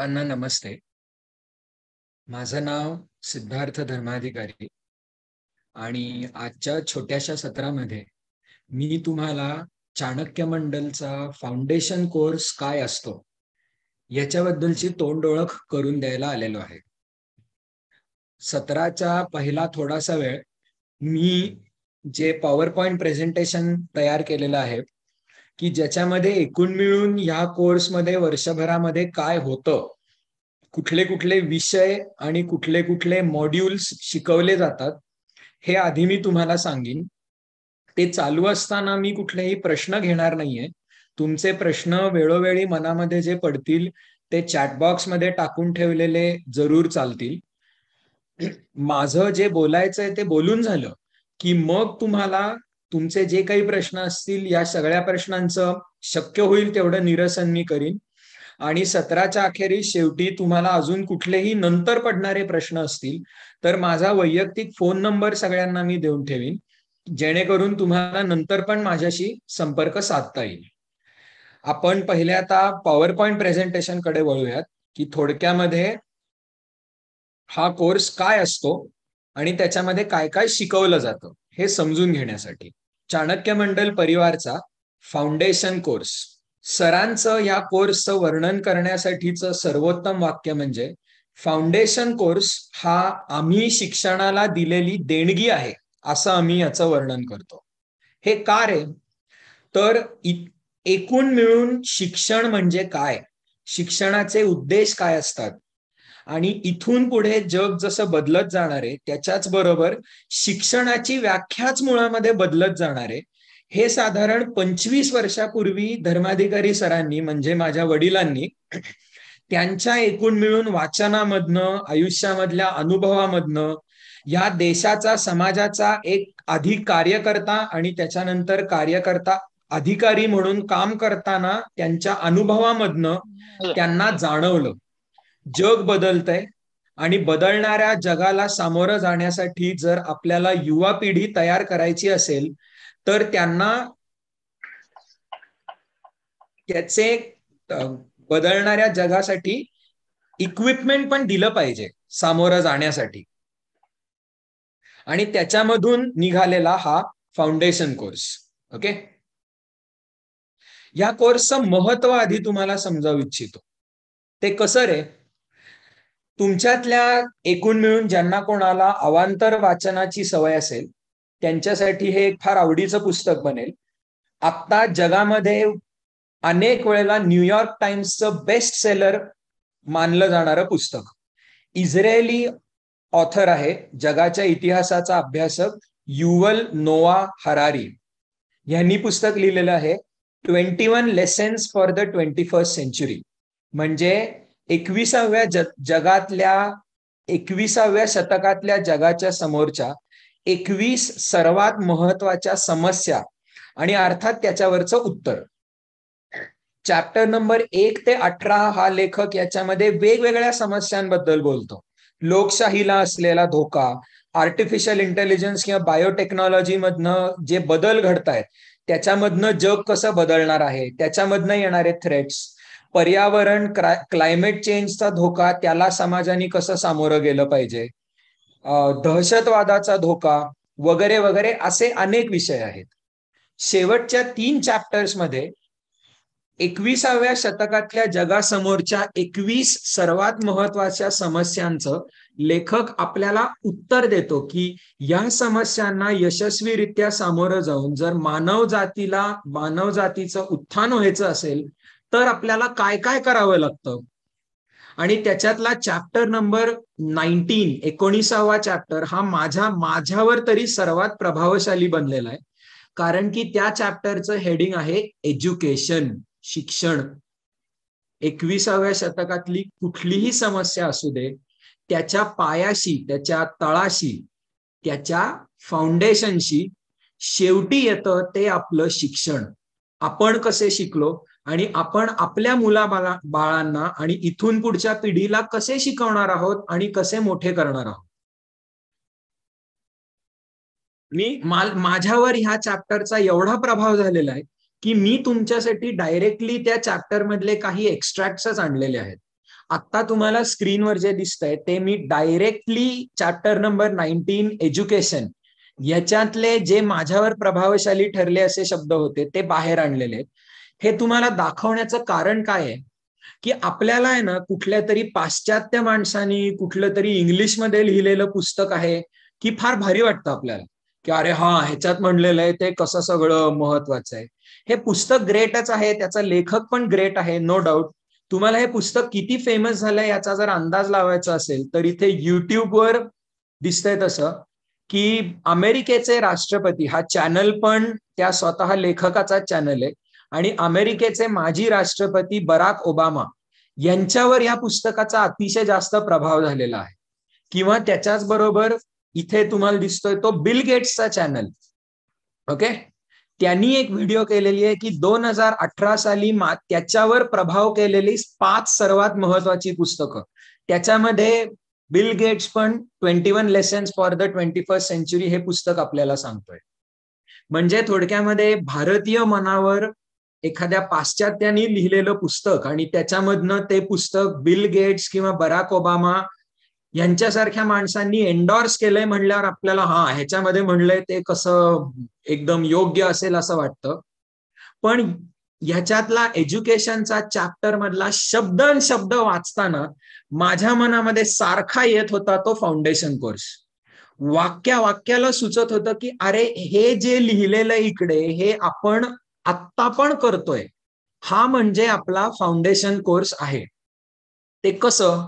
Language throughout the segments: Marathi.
सर्वांना नमस्ते. माझं नाव सिद्धार्थ धर्माधिकारी आणि आजच्या छोट्याशा सत्रामध्ये मी तुम्हाला चाणक्य मंडलचा फाउंडेशन कोर्स काय असतो याच्याबद्दलची तोंड ओळख करून द्यायला आलेलो आहे. सत्राचा पहिला थोडासा वेळ मी जे पॉवर पॉइंट प्रेझेंटेशन तयार केलेलं आहे की ज्याच्यामध्ये एकूण मिळून या कोर्समध्ये वर्षभरामध्ये काय होतं, कुठले कुठले विषय आणि कुठले कुठले मॉड्यूल्स शिकवले जातात हे आधी मी तुम्हाला सांगीन. ते चालू असताना मी कुठलेही प्रश्न घेणार नाहीये. तुमचे प्रश्न वेळोवेळी मनामध्ये जे पडतील ते चॅट मध्ये टाकून ठेवलेले जरूर चालतील. माझं जे बोलायचंय ते बोलून झालं की मग तुम्हाला तुमचे जे काही प्रश्न असतील या सगळ्या प्रश्नांचं शक्य होईल तेवढं निरसन मी करीन. आणि सत्राच्या अखेरीस शेवटी तुम्हाला अजून कुठलेही नंतर पडणारे प्रश्न असतील तर माझा वैयक्तिक फोन नंबर सगळ्यांना मी देऊन ठेवीन, जेणेकरून तुम्हाला नंतर पण माझ्याशी संपर्क साधता येईल. आपण पहिले आता पॉवर पॉइंट प्रेझेंटेशन कडे वळूयात की थोडक्यामध्ये हा कोर्स काय असतो आणि त्याच्यामध्ये काय काय शिकवलं जातं हे समजून घेण्यासाठी. चाणक्य मंडल परिवारचा फाउंडेशन कोर्स. सरांचं या कोर्सचं वर्णन करण्यासाठीचं सर्वोत्तम वाक्य म्हणजे फाउंडेशन कोर्स हा आम्ही शिक्षणाला दिलेली देणगी आहे असं आम्ही याचं वर्णन करतो. हे का रे? तर एकूण मिळून शिक्षण म्हणजे काय, शिक्षणाचे उद्देश काय असतात आणि इथून पुढे जग जसं बदलत जाणार आहे त्याच्याच बरोबर शिक्षणाची व्याख्याच मुळामध्ये बदलत जाणार आहे. हे साधारण 25 वर्षापूर्वी धर्माधिकारी सरांनी म्हणजे माझ्या वडिलांनी त्यांच्या एकूण मिळून वाचनामधनं, आयुष्यामधल्या अनुभवामधनं या देशाचा, समाजाचा एक आधी कार्यकर्ता आणि त्याच्यानंतर कार्यकर्ता अधिकारी म्हणून काम करताना त्यांच्या अनुभवामधनं त्यांना जाणवलं जग बदलतंय आणि बदलणाऱ्या जगाला सामोरं जाण्यासाठी जर आपल्याला युवा पिढी तयार करायची असेल तर त्यांना त्याचे बदलणाऱ्या जगासाठी इक्विपमेंट पण दिलं पाहिजे सामोरं जाण्यासाठी. आणि त्याच्यामधून निघालेला हा फाउंडेशन कोर्स. ओके, या कोर्सचं महत्व आधी तुम्हाला समजावू इच्छितो. ते कसं रे? तुमच्यातल्या एकूण मिळून ज्यांना कोणाला अवांतर वाचनाची सवय असेल त्यांच्यासाठी हे एक फार आवडीचं पुस्तक बनेल. आता जगामध्ये अनेक वेळेला न्यूयॉर्क टाइम्सचं बेस्ट सेलर मानलं जाणारं पुस्तक. इस्रायली ऑथर आहे, जगाच्या इतिहासाचा अभ्यासक युवल नोआ हरारी. यांनी पुस्तक लिहिलेलं आहे 21 lessons for the 21st century. म्हणजे 21व्या शतकातल्या जगाच्या समोरच्या 21 सर्वात महत्वाच्या समस्या आणि अर्थात त्याच्यावरचं उत्तर. चॅप्टर नंबर 1 ते 18 हा लेखक याच्यामध्ये वेगवेगळ्या समस्यांबद्दल बोलतो. लोकशाहीला असलेला धोका, आर्टिफिशियल इंटेलिजन्स किंवा बायोटेक्नॉलॉजी मधनं जे बदल घडतायत त्याच्यामधनं जग कसं बदलणार आहे, त्याच्यामधनं येणारे थ्रेट्स, पर्यावरण, क्लायमेट चेंजचा धोका, त्याला समाजाने कसं सामोरं गेलं पाहिजे, दहशतवादाचा धोका वगैरे वगैरे असे अनेक विषय आहेत. शेवटच्या 3 चॅप्टर्स मध्ये 21व्या शतकातल्या जगासमोरच्या 21 सर्वात महत्वाच्या समस्यांचं लेखक आपल्याला उत्तर देतो की या समस्यांना यशस्वीरित्या सामोरं जाऊन जर मानवजातीचं उत्थान व्हायचं असेल तर आपल्याला काय काय करावं लागतं. आणि त्याच्यातला चॅप्टर नंबर 19वा चॅप्टर हा माझ्यावर तरी सर्वात प्रभावशाली बनलेला आहे, कारण की त्या चॅप्टरचं हेडिंग आहे एज्युकेशन, शिक्षण. 21व्या शतकातली कुठलीही समस्या असू दे त्याच्या पायाशी, त्याच्या तळाशी, त्याच्या फाउंडेशनशी शेवटी येतं ते आपलं शिक्षण. आपण कसे शिकलो आणि आपण आपल्या बाळांना आणि इथून पुढच्या पिढीला कसे शिकवणार आहोत आणि कसे मोठे करणार आहोत. माझ्यावर ह्या चॅप्टरचा एवढा प्रभाव झालेला आहे की मी तुमच्यासाठी डायरेक्टली त्या चॅप्टर मधले काही एक्स्ट्रॅक्ट्सच आणलेले आहेत आता तुम्हाला स्क्रीनवर जे दिसतंय ते मी डायरेक्टली चॅप्टर नंबर 19 एज्युकेशन याच्यातले जे माझ्यावर प्रभावशाली ठरले असे शब्द होते ते बाहेर आणलेले आहेत. हे तुम्हाला दाखवण्याचं कारण काय आहे की आपल्याला आहे ना कुठल्या तरी पाश्चात्य माणसानी कुठलं तरी इंग्लिशमध्ये लिहिलेलं पुस्तक आहे की फार भारी वाटतं आपल्याला की अरे हा ह्याच्यात म्हणलेलं आहे ते कसं सगळं महत्वाचं आहे. हे पुस्तक ग्रेटच आहे, त्याचा लेखक पण ग्रेट आहे, नो डाऊट. तुम्हाला हे पुस्तक किती फेमस झालंय याचा जर अंदाज लावायचा असेल तर इथे युट्यूबवर दिसतंय तसं की अमेरिकेचे राष्ट्रपती, हा चॅनल पण त्या स्वतः लेखकाचा चॅनल आहे, आणि अमेरिकेचे माजी राष्ट्रपती बराक ओबामा यांच्यावर या पुस्तकाचा अतिशय जास्त प्रभाव झालेला आहे. किंवा त्याच्याच बरोबर इथे तुम्हाला दिसतोय तो बिल गेट्सचा चॅनल. ओके, त्यांनी एक व्हिडिओ केलेली आहे की 2018 साली त्याच्यावर प्रभाव केलेली 5 सर्वात महत्वाची पुस्तकं. त्याच्यामध्ये बिल गेट्स पण 21 lessons for the 21st century हे पुस्तक आपल्याला सांगतोय. म्हणजे थोडक्यामध्ये भारतीय मनावर एखाद्या पाश्चात्याने लिहिलेलं पुस्तक आणि त्याच्यामधनं ते पुस्तक बिल गेट्स किंवा बराक ओबामा यांच्यासारख्या माणसांनी एन्डॉर्स केलंय म्हणल्यावर आपल्याला हा ह्याच्यामध्ये म्हणलंय ते कसं एकदम योग्य असेल असं वाटतं. पण ह्याच्यातला एज्युकेशनचा चॅप्टर मधला शब्द वाचताना माझ्या मनामध्ये सारखा येत होता तो फाउंडेशन कोर्स. वाक्याला सुचत होतं की अरे हे जे लिहिलेलं इकडे हे आपण आत्ता पण करतोय, हा म्हणजे आपला फाउंडेशन कोर्स आहे. ते कसं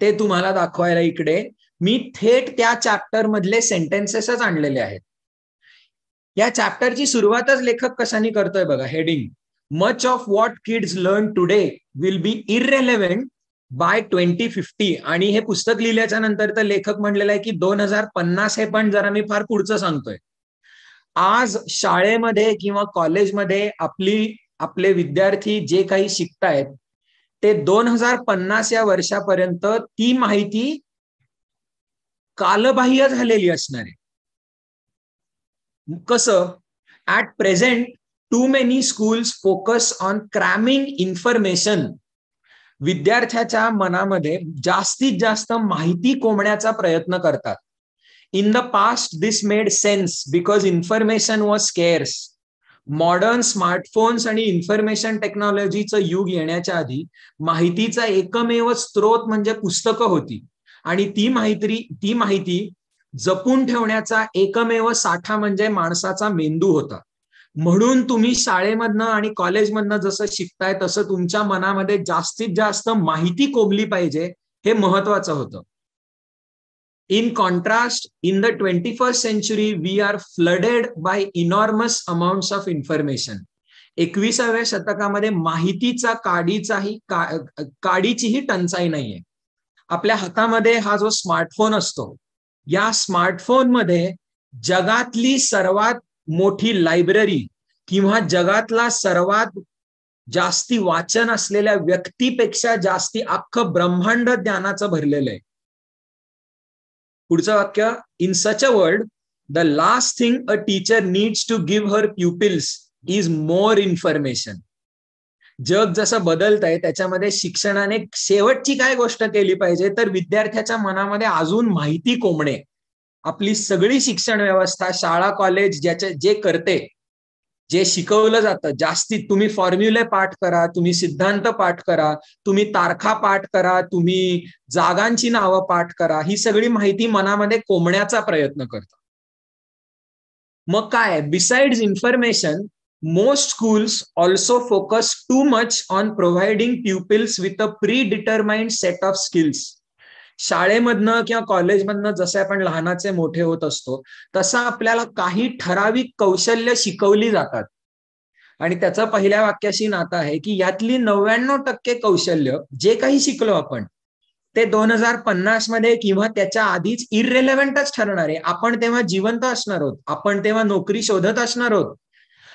ते तुम्हाला दाखवायला इकडे मी थेट त्या चॅप्टर मधले सेंटेन्सेसच आणलेले आहेत. या चॅप्टरची सुरुवातच लेखक कशाने करतोय बघा, heading, much of what kids learn today will be irrelevant by 2050. आणि हे पुस्तक लिहिल्याच्या नंतर तर लेखक म्हणलेलं आहे की 2050 हे पण जरा मी फार पुढचं सांगतोय. आज शाळेमध्ये किंवा कॉलेजमध्ये आपले विद्यार्थी जे काही शिकतायत ते 2050 या वर्षापर्यंत ती माहिती कालबाह्य झालेली असणार आहे. कसं? At present too many schools focus on cramming information. विद्यार्थ्याच्या मनामध्ये जास्तीत जास्त माहिती कोंबण्याचा प्रयत्न करतात. In the past this made sense because information was scarce. Modern smartphones आणि इन्फॉर्मेशन टेक्नॉलॉजीचं युग येण्याच्या आधी माहितीचा एकमेव स्रोत म्हणजे पुस्तकं होती, आणि ती माहिती जपून ठेवण्याचा एकमेव साठा म्हणजे माणसाचा मेंदू होता. म्हणून तुम्ही शाळेमधनं आणि कॉलेजमधनं जसं शिकताय तसं तुमच्या मनामध्ये जास्तीत जास्त माहिती कोंबली पाहिजे, हे महत्वाचं होतं. In contrast, in the 21st century, we are flooded by enormous amounts of information. 21व्या शतकामध्ये माहितीचा काडीचीही टंचाई नाहीये. आपल्या हातामध्ये हा जो स्मार्टफोन असतो, या स्मार्टफोनमध्ये जगातली सर्वात मोठी लायब्ररी किंवा जगातला सर्वात जास्ती वाचन असलेल्या व्यक्तीपेक्षा जास्ती अख्खं ब्रह्मांड ज्ञानाचं भरलेलं आहे. पुढचं वाक्य, in such a world the last thing a teacher needs to give her pupils is more information. जग जसं बदलत आहे त्याच्यामध्ये शिक्षणाने शेवटची काय गोष्ट केली पाहिजे तर विद्यार्थ्याच्या मनामध्ये अजून माहिती कोंबणे. आपली सगळी शिक्षण व्यवस्था, शाळा कॉलेज जे करते, जे शिकवलं जातं जास्तीत, तुम्ही फॉर्म्युले पाठ करा, तुम्ही सिद्धांत पाठ करा, तुम्ही तारखा पाठ करा, तुम्ही जागांची नावं पाठ करा, ही सगळी माहिती मनामध्ये कोंबण्याचा प्रयत्न करतो. मग काय, besides information, most schools also focus too much on providing pupils with a predetermined set of skills. शाळेमधनं किंवा कॉलेजमधनं जसे आपण लहानाचे मोठे होत असतो तसं आपल्याला काही ठराविक कौशल्य शिकवली जातात, आणि त्याचं पहिल्या वाक्याशी नातं आहे की यातली 99% कौशल्य जे काही शिकलो आपण ते 2050 मध्ये किंवा त्याच्या आधीच इररेलेव्हंटच ठरणार आहे. आपण तेव्हा जिवंत असणार आहोत, आपण तेव्हा नोकरी शोधत असणार आहोत,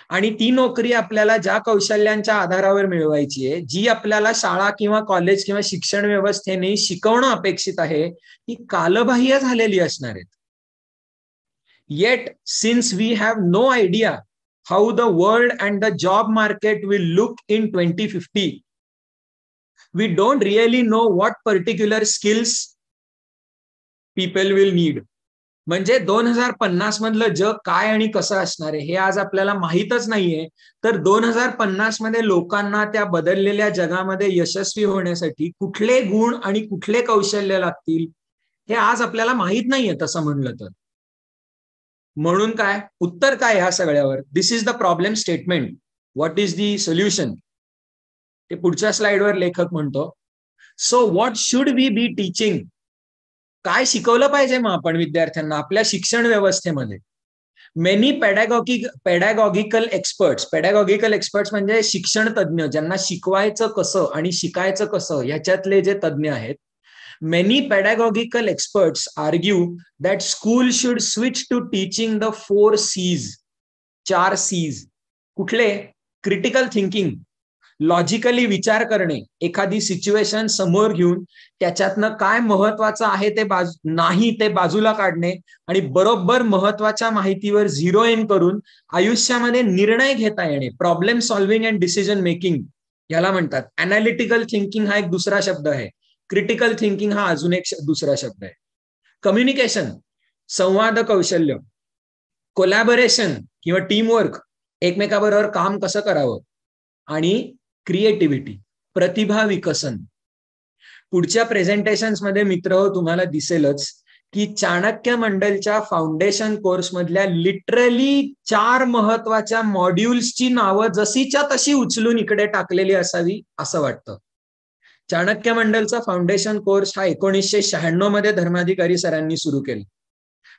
आणि ती नोकरी आपल्याला ज्या कौशल्यांच्या आधारावर मिळवायची आहे, जी आपल्याला शाळा किंवा कॉलेज किंवा शिक्षण व्यवस्थेने शिकवणं अपेक्षित आहे, ती कालबाह्य झालेली असणार आहेत. Yet since we have no idea how the world and the job market will look in 2050, we don't really know what particular skills people will need. म्हणजे 2050 मधलं जग काय आणि कसं असणार आहे हे आज आपल्याला माहीतच नाहीये. तर 2050 मध्ये लोकांना त्या बदललेल्या जगामध्ये यशस्वी होण्यासाठी कुठले गुण आणि कुठले कौशल्य लागतील हे आज आपल्याला माहित नाहीये तसं म्हणलं तर. म्हणून काय उत्तर काय ह्या सगळ्यावर? This is the problem statement. What is the solution? ते पुढच्या स्लाइडवर लेखक म्हणतो. So what should we be teaching? काय शिकवलं पाहिजे मग आपण विद्यार्थ्यांना आपल्या शिक्षण व्यवस्थेमध्ये? मेनी पेडॅगॉगिकल एक्सपर्ट्स म्हणजे शिक्षण तज्ज्ञ, ज्यांना शिकवायचं कसं आणि शिकायचं कसं ह्याच्यातले जे तज्ज्ञ आहेत. Many pedagogical experts argue that school should switch to teaching the 4 C's. 4 C's कुठले? क्रिटिकल थिंकिंग, लॉजिकली विचार करणे, एखादी सिच्युएशन समोर घेऊन त्याच्यातनं काय महत्वाचं आहे ते नाही ते बाजूला काढणे आणि बरोबर महत्वाच्या माहितीवर झिरो इन करून आयुष्यामध्ये निर्णय घेता येणे. Problem solving and decision making याला म्हणतात. अनालिटिकल थिंकिंग हा एक दुसरा शब्द आहे. क्रिटिकल थिंकिंग हा अजून एक दुसरा शब्द आहे. कम्युनिकेशन, संवाद कौशल्य, कोलॅबोरेशन किंवा टीमवर्क, एकमेकाबरोबर काम कसं करावं, आणि क्रिएटिव्हिटी, प्रतिभा विकसन. पुढच्या प्रेझेंटेशन्स मध्ये मित्र तुम्हाला दिसेलच की चाणक्य मंडलच्या फाउंडेशन कोर्स मधल्या लिटरली 4 महत्वाच्या मॉड्यूल्सची नावं जशीच्या तशी उचलून इकडे टाकलेली असावी असं वाटतं. चाणक्य मंडलचा फाउंडेशन कोर्स हा 1996 मध्ये धर्माधिकारी सरांनी सुरू केला.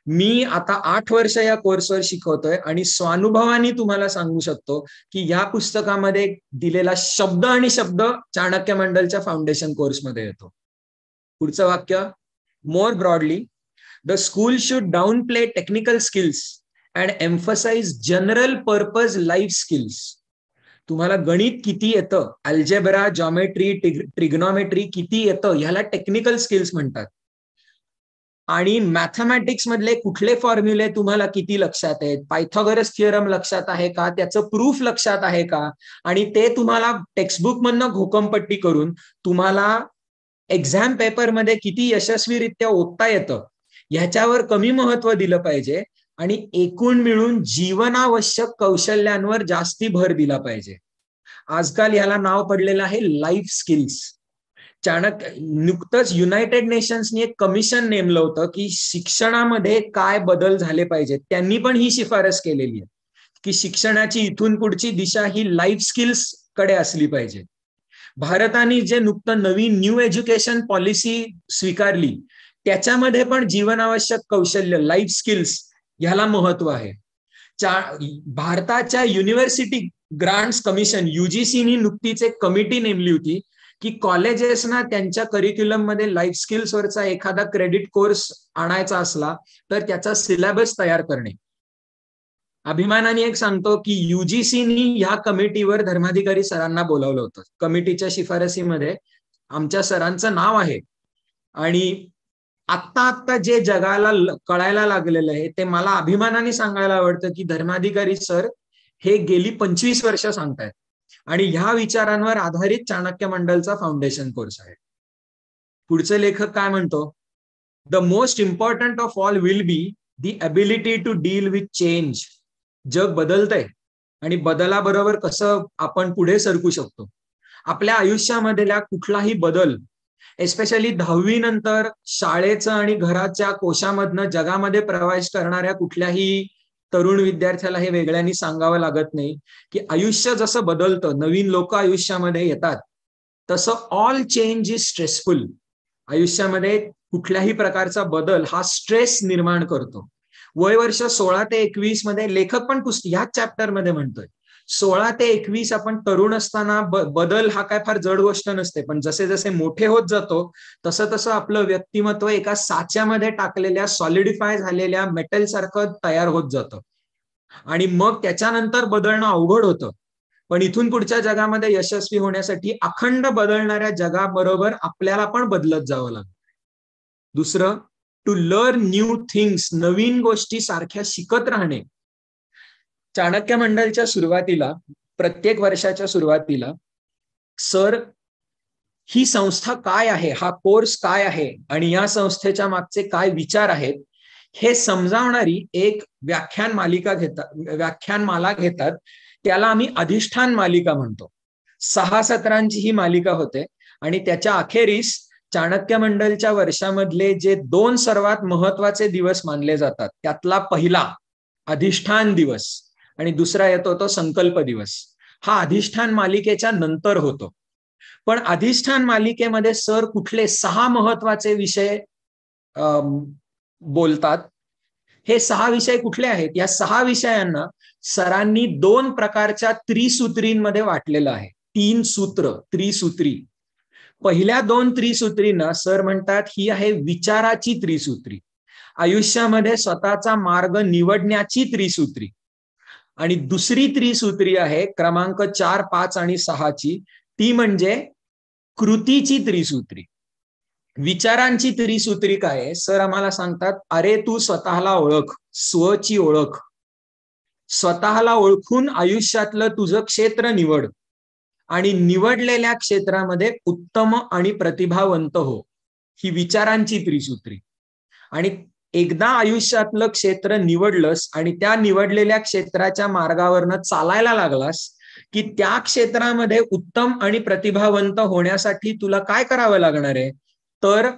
मी आता 8 वर्ष या कोर्सवर शिकवतोय आणि स्वानुभवाने तुम्हाला सांगू शकतो की या पुस्तकामध्ये दिलेला शब्द आणि शब्द चाणक्य मंडलच्या फाउंडेशन कोर्समध्ये येतो. पुढचं वाक्य, more broadly the school should downplay technical skills and emphasise general purpose life skills. तुम्हाला गणित किती येतं, अल्जेब्रा, जॉमेट्री, ट्रिग्नॉमेट्री किती येतं ह्याला टेक्निकल स्किल्स म्हणतात. आणि मॅथमॅटिक्स मधले कुठले फॉर्म्युले तुम्हाला किती लक्षात आहेत, पायथागोरस थिअरम लक्षात आहे का, त्याचं प्रूफ लक्षात आहे का, आणि ते तुम्हाला टेक्स्टबुक मधनं घोकमपट्टी करून तुम्हाला एक्झाम पेपरमध्ये किती यशस्वीरित्या ओतता येतं ह्याच्यावर कमी महत्व दिलं पाहिजे आणि एकूण मिळून जीवनावश्यक कौशल्यांवर जास्ती भर दिला पाहिजे. आजकाल याला नाव पडलेलं आहे लाईफ स्किल्स. चाणक्य नुकतंच युनायटेड नेशन्सनी एक कमिशन नेमलं होतं की शिक्षणामध्ये काय बदल झाले पाहिजेत. त्यांनी पण ही शिफारस केलेली आहे की शिक्षणाची इथून पुढची दिशा ही लाईफ स्किल्स कडे असली पाहिजे. भारताने जे नुकतं नवीन न्यू एज्युकेशन पॉलिसी स्वीकारली त्याच्यामध्ये पण जीवनावश्यक कौशल्य लाईफ स्किल्स ह्याला महत्व आहे. भारताच्या युनिव्हर्सिटी ग्रांट्स कमिशन युजीसीनी नुकतीच एक कमिटी नेमली होती की कॉलेजेसना त्यांच्या करिक्युलम मध्ये लाईफ स्किल्सवरचा एखादा क्रेडिट कोर्स आणायचा असला तर त्याचा सिलेबस तयार करणे. अभिमानाने एक सांगतो की युजीसीनी ह्या कमिटीवर धर्माधिकारी सरांना बोलावलं होतं. कमिटीच्या शिफारसीमध्ये आमच्या सरांचं नाव आहे आणि आत्ता जे जगाला कळायला लागलेलं आहे ते मला अभिमानाने सांगायला आवडतं की धर्माधिकारी सर हे गेली 25 वर्ष सांगतायत आणि ह्या विचारांवर आधारित चाणक्य मंडलचा फाउंडेशन कोर्स आहे. पुढचे लेखक काय म्हणतो, the most important of all will be the ability to deal with change. जग बदलतंय आणि बदलाबरोबर कसं आपण पुढे सरकू शकतो. आपल्या आयुष्यामधल्या कुठलाही बदल, एस्पेशली 10वी नंतर शाळेचं आणि घराच्या कोशामधनं जगामध्ये प्रवेश करणाऱ्या कुठल्याही तरुण विद्यार्थ्याला हे वेगळ्यांनी सांगावं लागत नाही की आयुष्य जसं बदलतं, नवीन लोक आयुष्यामध्ये येतात, तसं ऑल चेंज इज स्ट्रेसफुल. आयुष्यामध्ये कुठल्याही प्रकारचा बदल हा स्ट्रेस निर्माण करतो. वय वर्ष 16 ते 21 मध्ये लेखक पण ह्याच चॅप्टर मध्ये म्हणतोय 16 ते 21 आपण तरुण असताना बदल हा काय फार जड गोष्ट नसते, पण जसे जसे मोठे होत जातो तसं तसं आपलं व्यक्तिमत्व एका साच्यामध्ये टाकलेल्या सॉलिडिफाय झालेल्या मेटल सारखं तयार होत जातं आणि मग त्याच्यानंतर बदलणं अवघड होतं. पण इथून पुढच्या जगामध्ये यशस्वी होण्यासाठी अखंड बदलणाऱ्या जगाबरोबर आपल्याला पण बदलत जावं लागतं. दुसरं, टू लर्न न्यू थिंग्स, नवीन गोष्टी सारख्या शिकत राहणे. चाणक्य मंडलच्या सुरुवातीला, प्रत्येक वर्षाच्या सुरुवातीला सर ही संस्था काय आहे, हा कोर्स काय आहे आणि या संस्थेच्या मागचे काय विचार आहेत हे समजावणारी एक व्याख्यानमाला घेतात. त्याला आम्ही अधिष्ठान मालिका म्हणतो. 6 सत्रांची ही मालिका होते आणि त्याच्या अखेरीस चाणक्य मंडलच्या वर्षामधले जे 2 सर्वात महत्वाचे दिवस मानले जातात, त्यातला पहिला अधिष्ठान दिवस आणि दुसरा येतो तो संकल्प दिवस. हा अधिष्ठान मालिकेच्या नंतर होतो. पण अधिष्ठान मालिकेमध्ये सर कुठले 6 महत्वाचे विषय बोलतात? हे 6 विषय कुठले आहेत? या 6 विषयांना सरांनी 2 प्रकारच्या त्रिसूत्रींमध्ये वाटलेलं आहे. 3 सूत्र, त्रिसूत्री. पहिल्या 2 त्रिसूत्रींना सर म्हणतात ही आहे विचाराची त्रिसूत्री, आयुष्यामध्ये स्वतःचा मार्ग निवडण्याची त्रिसूत्री. आणि दुसरी त्रिसूत्री आहे क्रमांक 4, 5 आणि 6 ची, ती म्हणजे कृतीची त्रिसूत्री. विचारांची त्रिसूत्री काय? सर आम्हाला सांगतात, अरे तू स्वतःला ओळख, स्वची ओळख. स्वतःला ओळखून आयुष्यातलं तुझं क्षेत्र निवड आणि निवडलेल्या क्षेत्रामध्ये उत्तम आणि प्रतिभावंत हो. ही विचारांची त्रिसूत्री. आणि एकदा आयुष्यातलं क्षेत्र निवडलंस आणि त्या निवडलेल्या क्षेत्राच्या मार्गावरनं चालायला लागलास की त्या क्षेत्रामध्ये उत्तम आणि प्रतिभावंत होण्यासाठी तुला काय करावं लागणार आहे? तर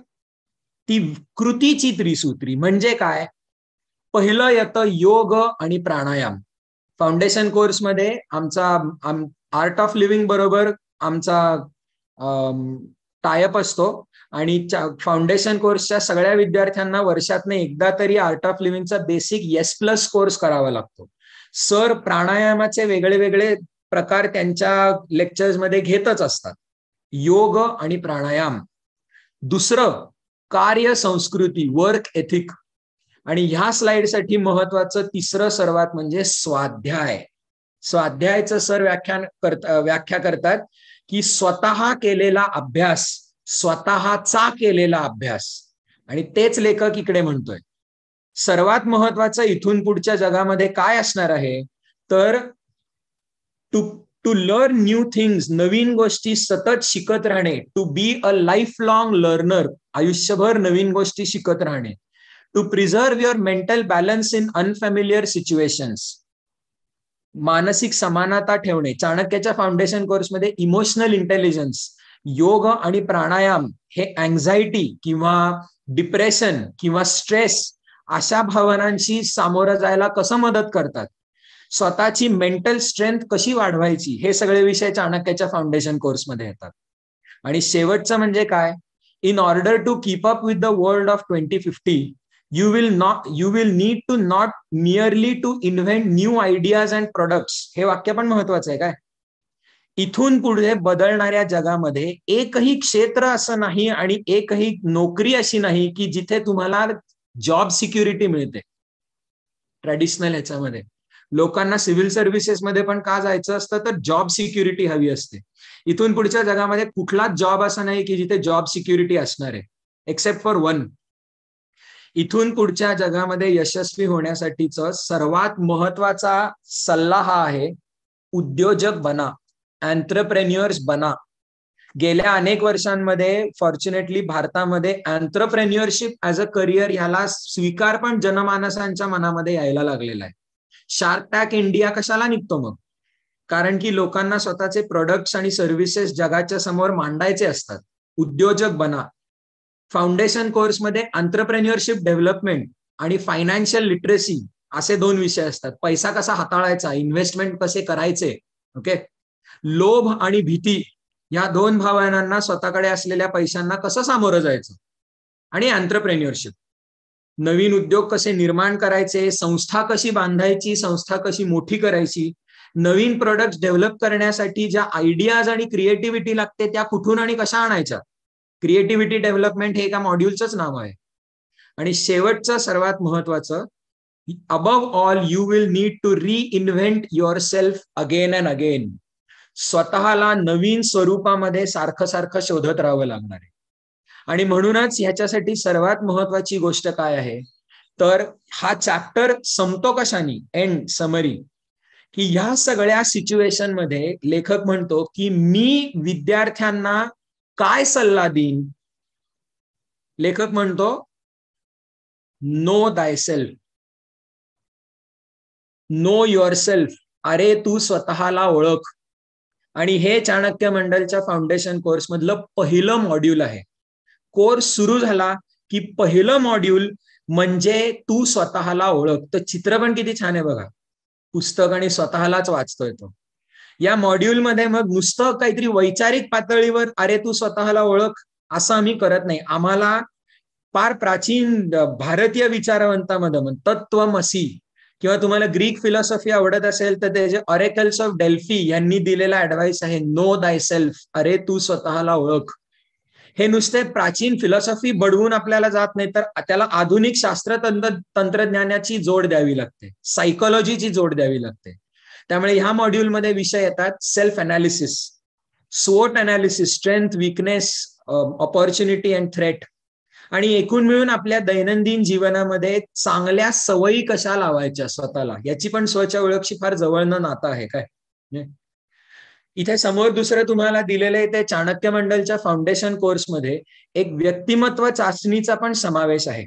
ती कृतीची त्रिसूत्री म्हणजे काय? पहिलं येतं योग आणि प्राणायाम. फाउंडेशन कोर्समध्ये आमचा आर्ट ऑफ लिव्हिंग बरोबर आमचा टायअप असतो आणि फाउंडेशन कोर्सच्या सगळ्या विद्यार्थ्यांना वर्षातनं एकदा तरी आर्ट ऑफ लिव्हिंगचा बेसिक S+ कोर्स करावा लागतो. सर प्राणायामाचे वेगळे वेगळे प्रकार त्यांच्या लेक्चर्समध्ये घेतच असतात. योग आणि प्राणायाम. दुसरं कार्य संस्कृती, वर्क एथिक. आणि ह्या स्लाइडसाठी महत्वाचं तिसरं सर्वात म्हणजे स्वाध्याय. स्वाध्यायाचं सर व्याख्या करतात की स्वतः केलेला अभ्यास, स्वतःचा केलेला अभ्यास. आणि तेच लेखक इकडे म्हणतोय सर्वात महत्वाचं इथून पुढच्या जगामध्ये काय असणार आहे? तर टू लर्न न्यू थिंग्स, नवीन गोष्टी सतत शिकत राहणे. To be a life long learner, आयुष्यभर नवीन गोष्टी शिकत राहणे. To preserve your mental balance in unfamiliar situations, मानसिक समानता ठेवणे. चाणक्याच्या फाउंडेशन कोर्समध्ये इमोशनल इंटेलिजन्स, योग आणि प्राणायाम हे अँझायटी किंवा डिप्रेशन किंवा स्ट्रेस अशा भावनांशी सामोरं जायला कसं मदत करतात, स्वतःची मेंटल स्ट्रेंथ कशी वाढवायची, हे सगळे विषय चाणक्याच्या फाउंडेशन कोर्समध्ये येतात. आणि शेवटचं म्हणजे काय? In order to keep up with the world of 2050 you will need to not merely to invent new ideas and products. हे वाक्य पण महत्वाचं आहे काय? इथून पुढे बदलणाऱ्या जगामध्ये एकही क्षेत्र असं नाही आणि एकही नोकरी अशी नाही की जिथे तुम्हाला जॉब सिक्युरिटी मिळते. ट्रॅडिशनल ह्याच्यामध्ये लोकांना सिव्हिल सर्व्हिसेस मध्ये पण का जायचं असतं? तर जॉब सिक्युरिटी हवी असते. इथून पुढच्या जगामध्ये कुठलाच जॉब असा नाही की जिथे जॉब सिक्युरिटी असणार आहे, एक्सेप्ट फॉर वन. इथून पुढच्या जगामध्ये यशस्वी होण्यासाठीचा सर्वात महत्वाचा सल्ला हा आहे, उद्योजक बना, एंटरप्रेन्युअर्स बना. गेल्या अनेक वर्षांमध्ये फॉर्च्युनेटली भारतामध्ये एंटरप्रेन्युअरशिप ऍज अ करिअर ह्याला स्वीकार पण जनमानसांच्या मनामध्ये यायला लागलेला आहे. शार्क टँक इंडिया कशाला निघतो मग? कारण की लोकांना स्वतःचे प्रोडक्ट्स आणि सर्व्हिसेस जगाच्या समोर मांडायचे असतात. उद्योजक बना. फाउंडेशन कोर्समध्ये एंटरप्रेन्युअरशिप डेव्हलपमेंट आणि फायनान्शियल लिटरसी असे 2 विषय असतात. पैसा कसा हाताळायचा, इन्व्हेस्टमेंट कसे करायचे. ओके. लोभ आणि भीती या 2 भावनांना, स्वतःकडे असलेल्या पैशांना कसं सामोरं जायचं. आणि एंटरप्रेन्युअरशिप, नवीन उद्योग कसे निर्माण करायचे, संस्था कशी बांधायची, संस्था कशी मोठी करायची, नवीन प्रोडक्ट्स डेव्हलप करण्यासाठी ज्या आयडियाज आणि क्रिएटिव्हिटी लागते त्या कुठून आणि कशा आणायच्या. क्रिएटिव्हिटी डेव्हलपमेंट हे एका मॉड्यूलचंच नाव आहे. आणि शेवटचं सर्वात महत्वाचं, above all you will need to reinvent yourself again and again. स्वतःला नवीन स्वरूपामध्ये सारखं सारखं शोधत राहावं लागणार आहे. आणि म्हणूनच ह्याच्यासाठी सर्वात महत्वाची गोष्ट काय आहे, तर हा चॅप्टर संपतो कशाने, एंड समरी, की ह्या सगळ्या सिच्युएशन मध्ये लेखक म्हणतो की मी विद्यार्थ्यांना काय सल्ला देईन? लेखक म्हणतो नो दाय सेल्फ, नो युअर सेल्फ. अरे तू स्वतःला ओळख. आणि हे चाणक्य मंडलच्या फाउंडेशन कोर्स मधलं पहिलं मॉड्यूल आहे. कोर्स सुरू झाला की पहिलं मॉड्यूल म्हणजे तू स्वतःला ओळख. तर चित्र पण किती छान आहे बघा, पुस्तक आणि स्वतःलाच वाचतोय तो. या मॉड्यूलमध्ये मग नुसतं काहीतरी वैचारिक पातळीवर अरे तू स्वतःला ओळख असं आम्ही करत नाही. आम्हाला फार प्राचीन भारतीय विचारवंतामध्ये तत्वमसी किंवा तुम्हाला ग्रीक फिलॉसॉफी आवडत असेल तर त्याचे ऑरेकल्स ऑफ डेल्फी यांनी दिलेला ऍडवाइस आहे, नो दाय सेल्फ, अरे तू स्वतःला ओळख. हे नुसते प्राचीन फिलॉसॉफी बडवून आपल्याला जात नाही, तर त्याला आधुनिक शास्त्र तंत्रज्ञानाची जोड द्यावी लागते, सायकोलॉजीची जोड द्यावी लागते. त्यामुळे ह्या मॉड्यूलमध्ये विषय येतात सेल्फ अनालिसिस, स्वॉट analysis, strength, weakness, opportunity and threat. आणि एकूण मिळून आपल्या दैनंदिन जीवनामध्ये चांगल्या सवयी कशा लावायच्या स्वतःला, याची पण स्वतःच्या ओळखशी फार जवळनं नातं आहे काय. इथे समोर दुसरं तुम्हाला दिलेलं आहे ते चाणक्य मंडलच्या फाउंडेशन कोर्समध्ये एक व्यक्तिमत्व चाचणीचा पण समावेश आहे.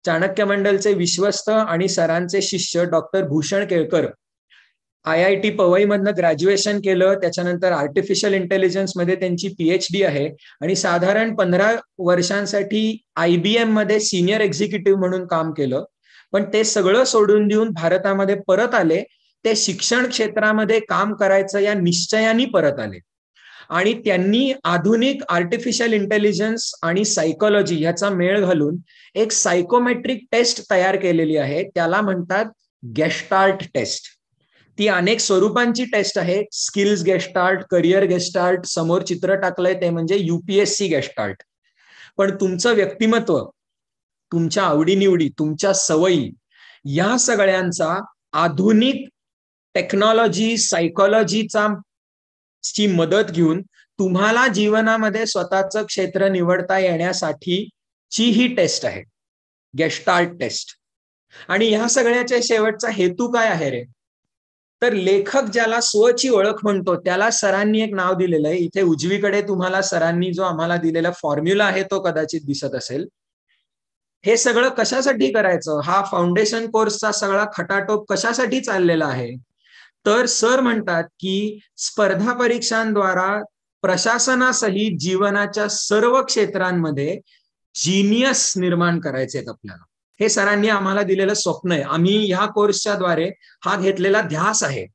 चाणक्य मंडलचे विश्वस्त आणि सरांचे शिष्य डॉक्टर भूषण केळकर IIT पवई मधनं ग्रॅज्युएशन केलं, त्याच्यानंतर आर्टिफिशियल इंटेलिजन्स मध्ये त्यांची PhD आहे आणि साधारण 15 वर्षांसाठी IBM मध्ये सिनियर एक्झिक्युटिव्ह म्हणून काम केलं. पण ते सगळं सोडून देऊन भारतामध्ये परत आले. ते शिक्षण क्षेत्रामध्ये काम करायचं या निश्चयाने परत आले आणि त्यांनी आधुनिक आर्टिफिशियल इंटेलिजन्स आणि सायकोलॉजी ह्याचा मेळ घालून एक सायकोमेट्रिक टेस्ट तयार केलेली आहे. त्याला म्हणतात गेस्टाल्ट टेस्ट. ती अनेक स्वरूपांची टेस्ट आहे. स्किल्स गेस्टाल्ट, करिअर गेस्टाल्ट, समोर चित्र टाकलंय ते म्हणजे UPSC गेस्टाल्ट. पण तुमचं व्यक्तिमत्व, तुमच्या आवडीनिवडी, तुमच्या सवयी या सगळ्यांचा आधुनिक टेक्नॉलॉजी, सायकोलॉजीचा ची मदत घेऊन तुम्हाला जीवनामध्ये स्वतःचं क्षेत्र निवडता येण्यासाठीची ही टेस्ट आहे, गेस्टाल्ट टेस्ट. आणि ह्या सगळ्याच्या शेवटचा हेतू काय आहे रे? तर लेखक ज्याला स्वची ओळख म्हणतो त्याला सरांनी एक नाव दिलेलं आहे. इथे उजवीकडे तुम्हाला सरांनी जो आम्हाला दिलेला फॉर्म्युला आहे तो कदाचित दिसत असेल. हे सगळं कशासाठी करायचं, हा फाउंडेशन कोर्सचा सगळा खटाटोप कशासाठी चाललेला आहे? तर सर म्हणतात की स्पर्धा परीक्षांद्वारा प्रशासनासहित जीवनाच्या सर्व क्षेत्रांमध्ये जीनियस निर्माण करायचे आहेत आपल्याला. हे सरांनी आम्हाला दिलेलं स्वप्न आहे. आम्ही ह्या कोर्सच्या द्वारे हा घेतलेला ध्यास आहे.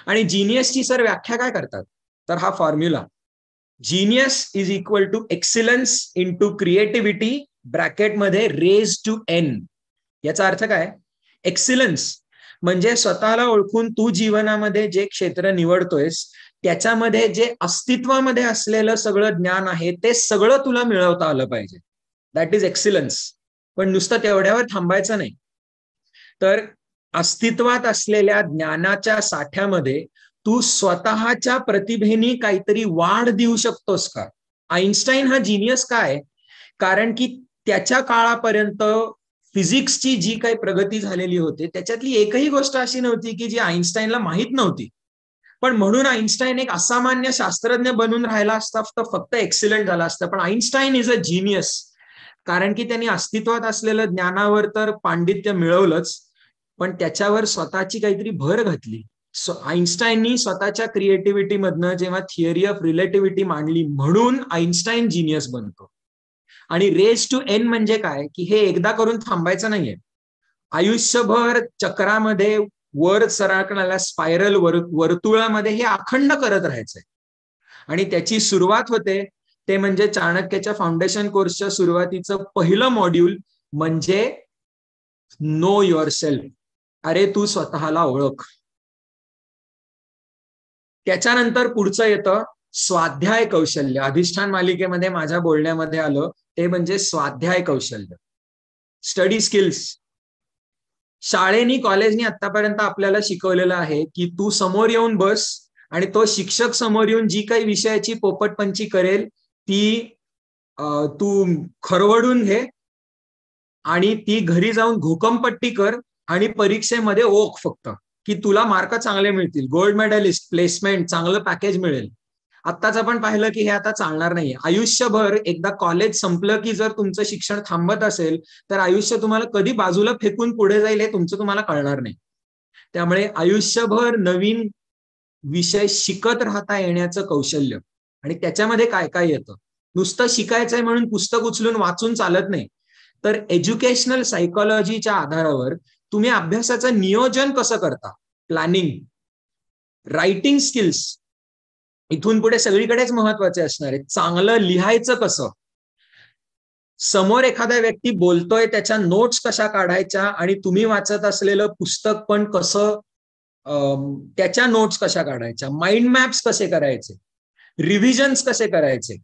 आणि जीनियसची सर व्याख्या काय करतात? तर हा formula, genius is equal to excellence into creativity ब्रॅकेटमध्ये रेज टू N. याचा अर्थ काय? एक्सिलन्स म्हणजे स्वतःला ओळखून तू जीवनामध्ये जे क्षेत्र निवडतोयस त्याच्यामध्ये जे अस्तित्वामध्ये असलेलं सगळं ज्ञान आहे ते सगळं तुला मिळवता आलं पाहिजे. That is excellence. पण नुसतं तेवढ्यावर थांबायचं नाही. तर अस्तित्वात असलेल्या ज्ञानाच्या साठ्यामध्ये तू स्वतःच्या प्रतिभेने काहीतरी वाढ देऊ शकतोस का? आईन्स्टाईन हा जीनियस काय? कारण की त्याच्या काळापर्यंत फिजिक्सची जी काही प्रगती झालेली होती त्याच्यातली एकही गोष्ट अशी नव्हती की जी आईन्स्टाईनला माहीत नव्हती. पण म्हणून आईन्स्टाईन एक असामान्य शास्त्रज्ञ बनून राहिला असता तर फक्त एक्सिलंट झाला असता. पण आईन्स्टाईन इज अ जीनियस कारण की त्यांनी अस्तित्वात असलेलं ज्ञानावर तर पांडित्य मिळवलंच, पण त्याच्यावर स्वतःची काहीतरी भर घातली. आईन्स्टाईननी स्वतःच्या क्रिएटिव्हिटी मधनं जेव्हा थिअरी ऑफ रिलेटिव्हिटी मांडली म्हणून आईन्स्टाईन जीनियस बनतो. आणि रेज टू N म्हणजे काय की हे एकदा करून थांबायचं नाहीये. आयुष्यभर चक्रामध्ये वर सरकणाऱ्या स्पायरल वर्तुळामध्ये हे अखंड करत राहायचंय. आणि त्याची सुरुवात होते ते म्हणजे चाणक्यच्या फाउंडेशन कोर्सच्या सुरुवातीचं पहिलं मॉड्यूल म्हणजे नो युअर सेल्फ, अरे तू स्वतःला ओळख. त्याच्यानंतर पुढचं येतं स्वाध्याय कौशल्य. अधिष्ठान मालिकेमध्ये माझ्या बोलण्यामध्ये आलं ते म्हणजे स्वाध्याय कौशल्य, स्टडी स्किल्स. शाळेनी कॉलेजनी आतापर्यंत आपल्याला शिकवलेलं आहे की तू समोर येऊन बस आणि तो शिक्षक समोर येऊन जी काही विषयाची पोपटपंची करेल ती तू खरवडून घे आणि ती घरी जाऊन घोकमपट्टी कर आणि परीक्षेमध्ये ओक फक्त की तुला मार्क चांगले मिळतील, गोल्ड मेडलिस्ट, प्लेसमेंट, चांगलं पॅकेज मिळेल. आत्ताच आपण पाहिलं की हे आता चालणार नाही. आयुष्यभर एकदा कॉलेज संपलं की जर तुमचं शिक्षण थांबत असेल तर आयुष्य तुम्हाला कधी बाजूला फेकून पुढे जाईल हे तुमचं तुम्हाला कळणार नाही. त्यामुळे आयुष्यभर नवीन विषय शिकत राहता येण्याचं कौशल्य, आणि त्याच्यामध्ये काय काय येतं. नुसतं शिकायचंय म्हणून पुस्तक उचलून वाचून चालत नाही. तर एज्युकेशनल सायकोलॉजीच्या आधारावर तुम्ही अभ्यासाचं नियोजन कसं करता, प्लॅनिंग, रायटिंग स्किल्स इथून पुढे सगळीकडेच महत्वाचे असणार आहे. चांगलं लिहायचं कसं, समोर एखादा व्यक्ती बोलतोय त्याच्या नोट्स कशा काढायच्या, आणि तुम्ही वाचत असलेलं पुस्तक पण कसं, त्याच्या नोट्स कशा काढायच्या, माइंड मॅप्स कसे करायचे, रिव्हिजन्स कसे करायचे.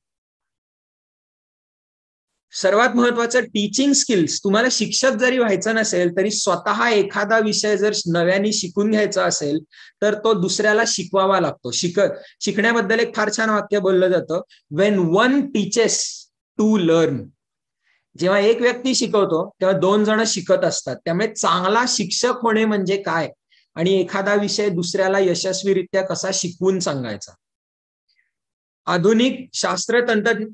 सर्वात महत्वाचं टीचिंग स्किल्स. तुम्हाला शिक्षक जरी व्हायचं नसेल तरी स्वतः एखादा विषय जर नव्याने शिकून घ्यायचा असेल तर तो दुसऱ्याला शिकवावा लागतो. शिकण्याबद्दल एक फार छान वाक्य बोललं जातं, when one teaches two learn. जेव्हा एक व्यक्ती शिकवतो तेव्हा दोन जण शिकत असतात. त्यामुळे चांगला शिक्षक होणे म्हणजे काय, आणि एखादा विषय दुसऱ्याला यशस्वीरित्या कसा शिकवून सांगायचा. आधुनिक शास्त्र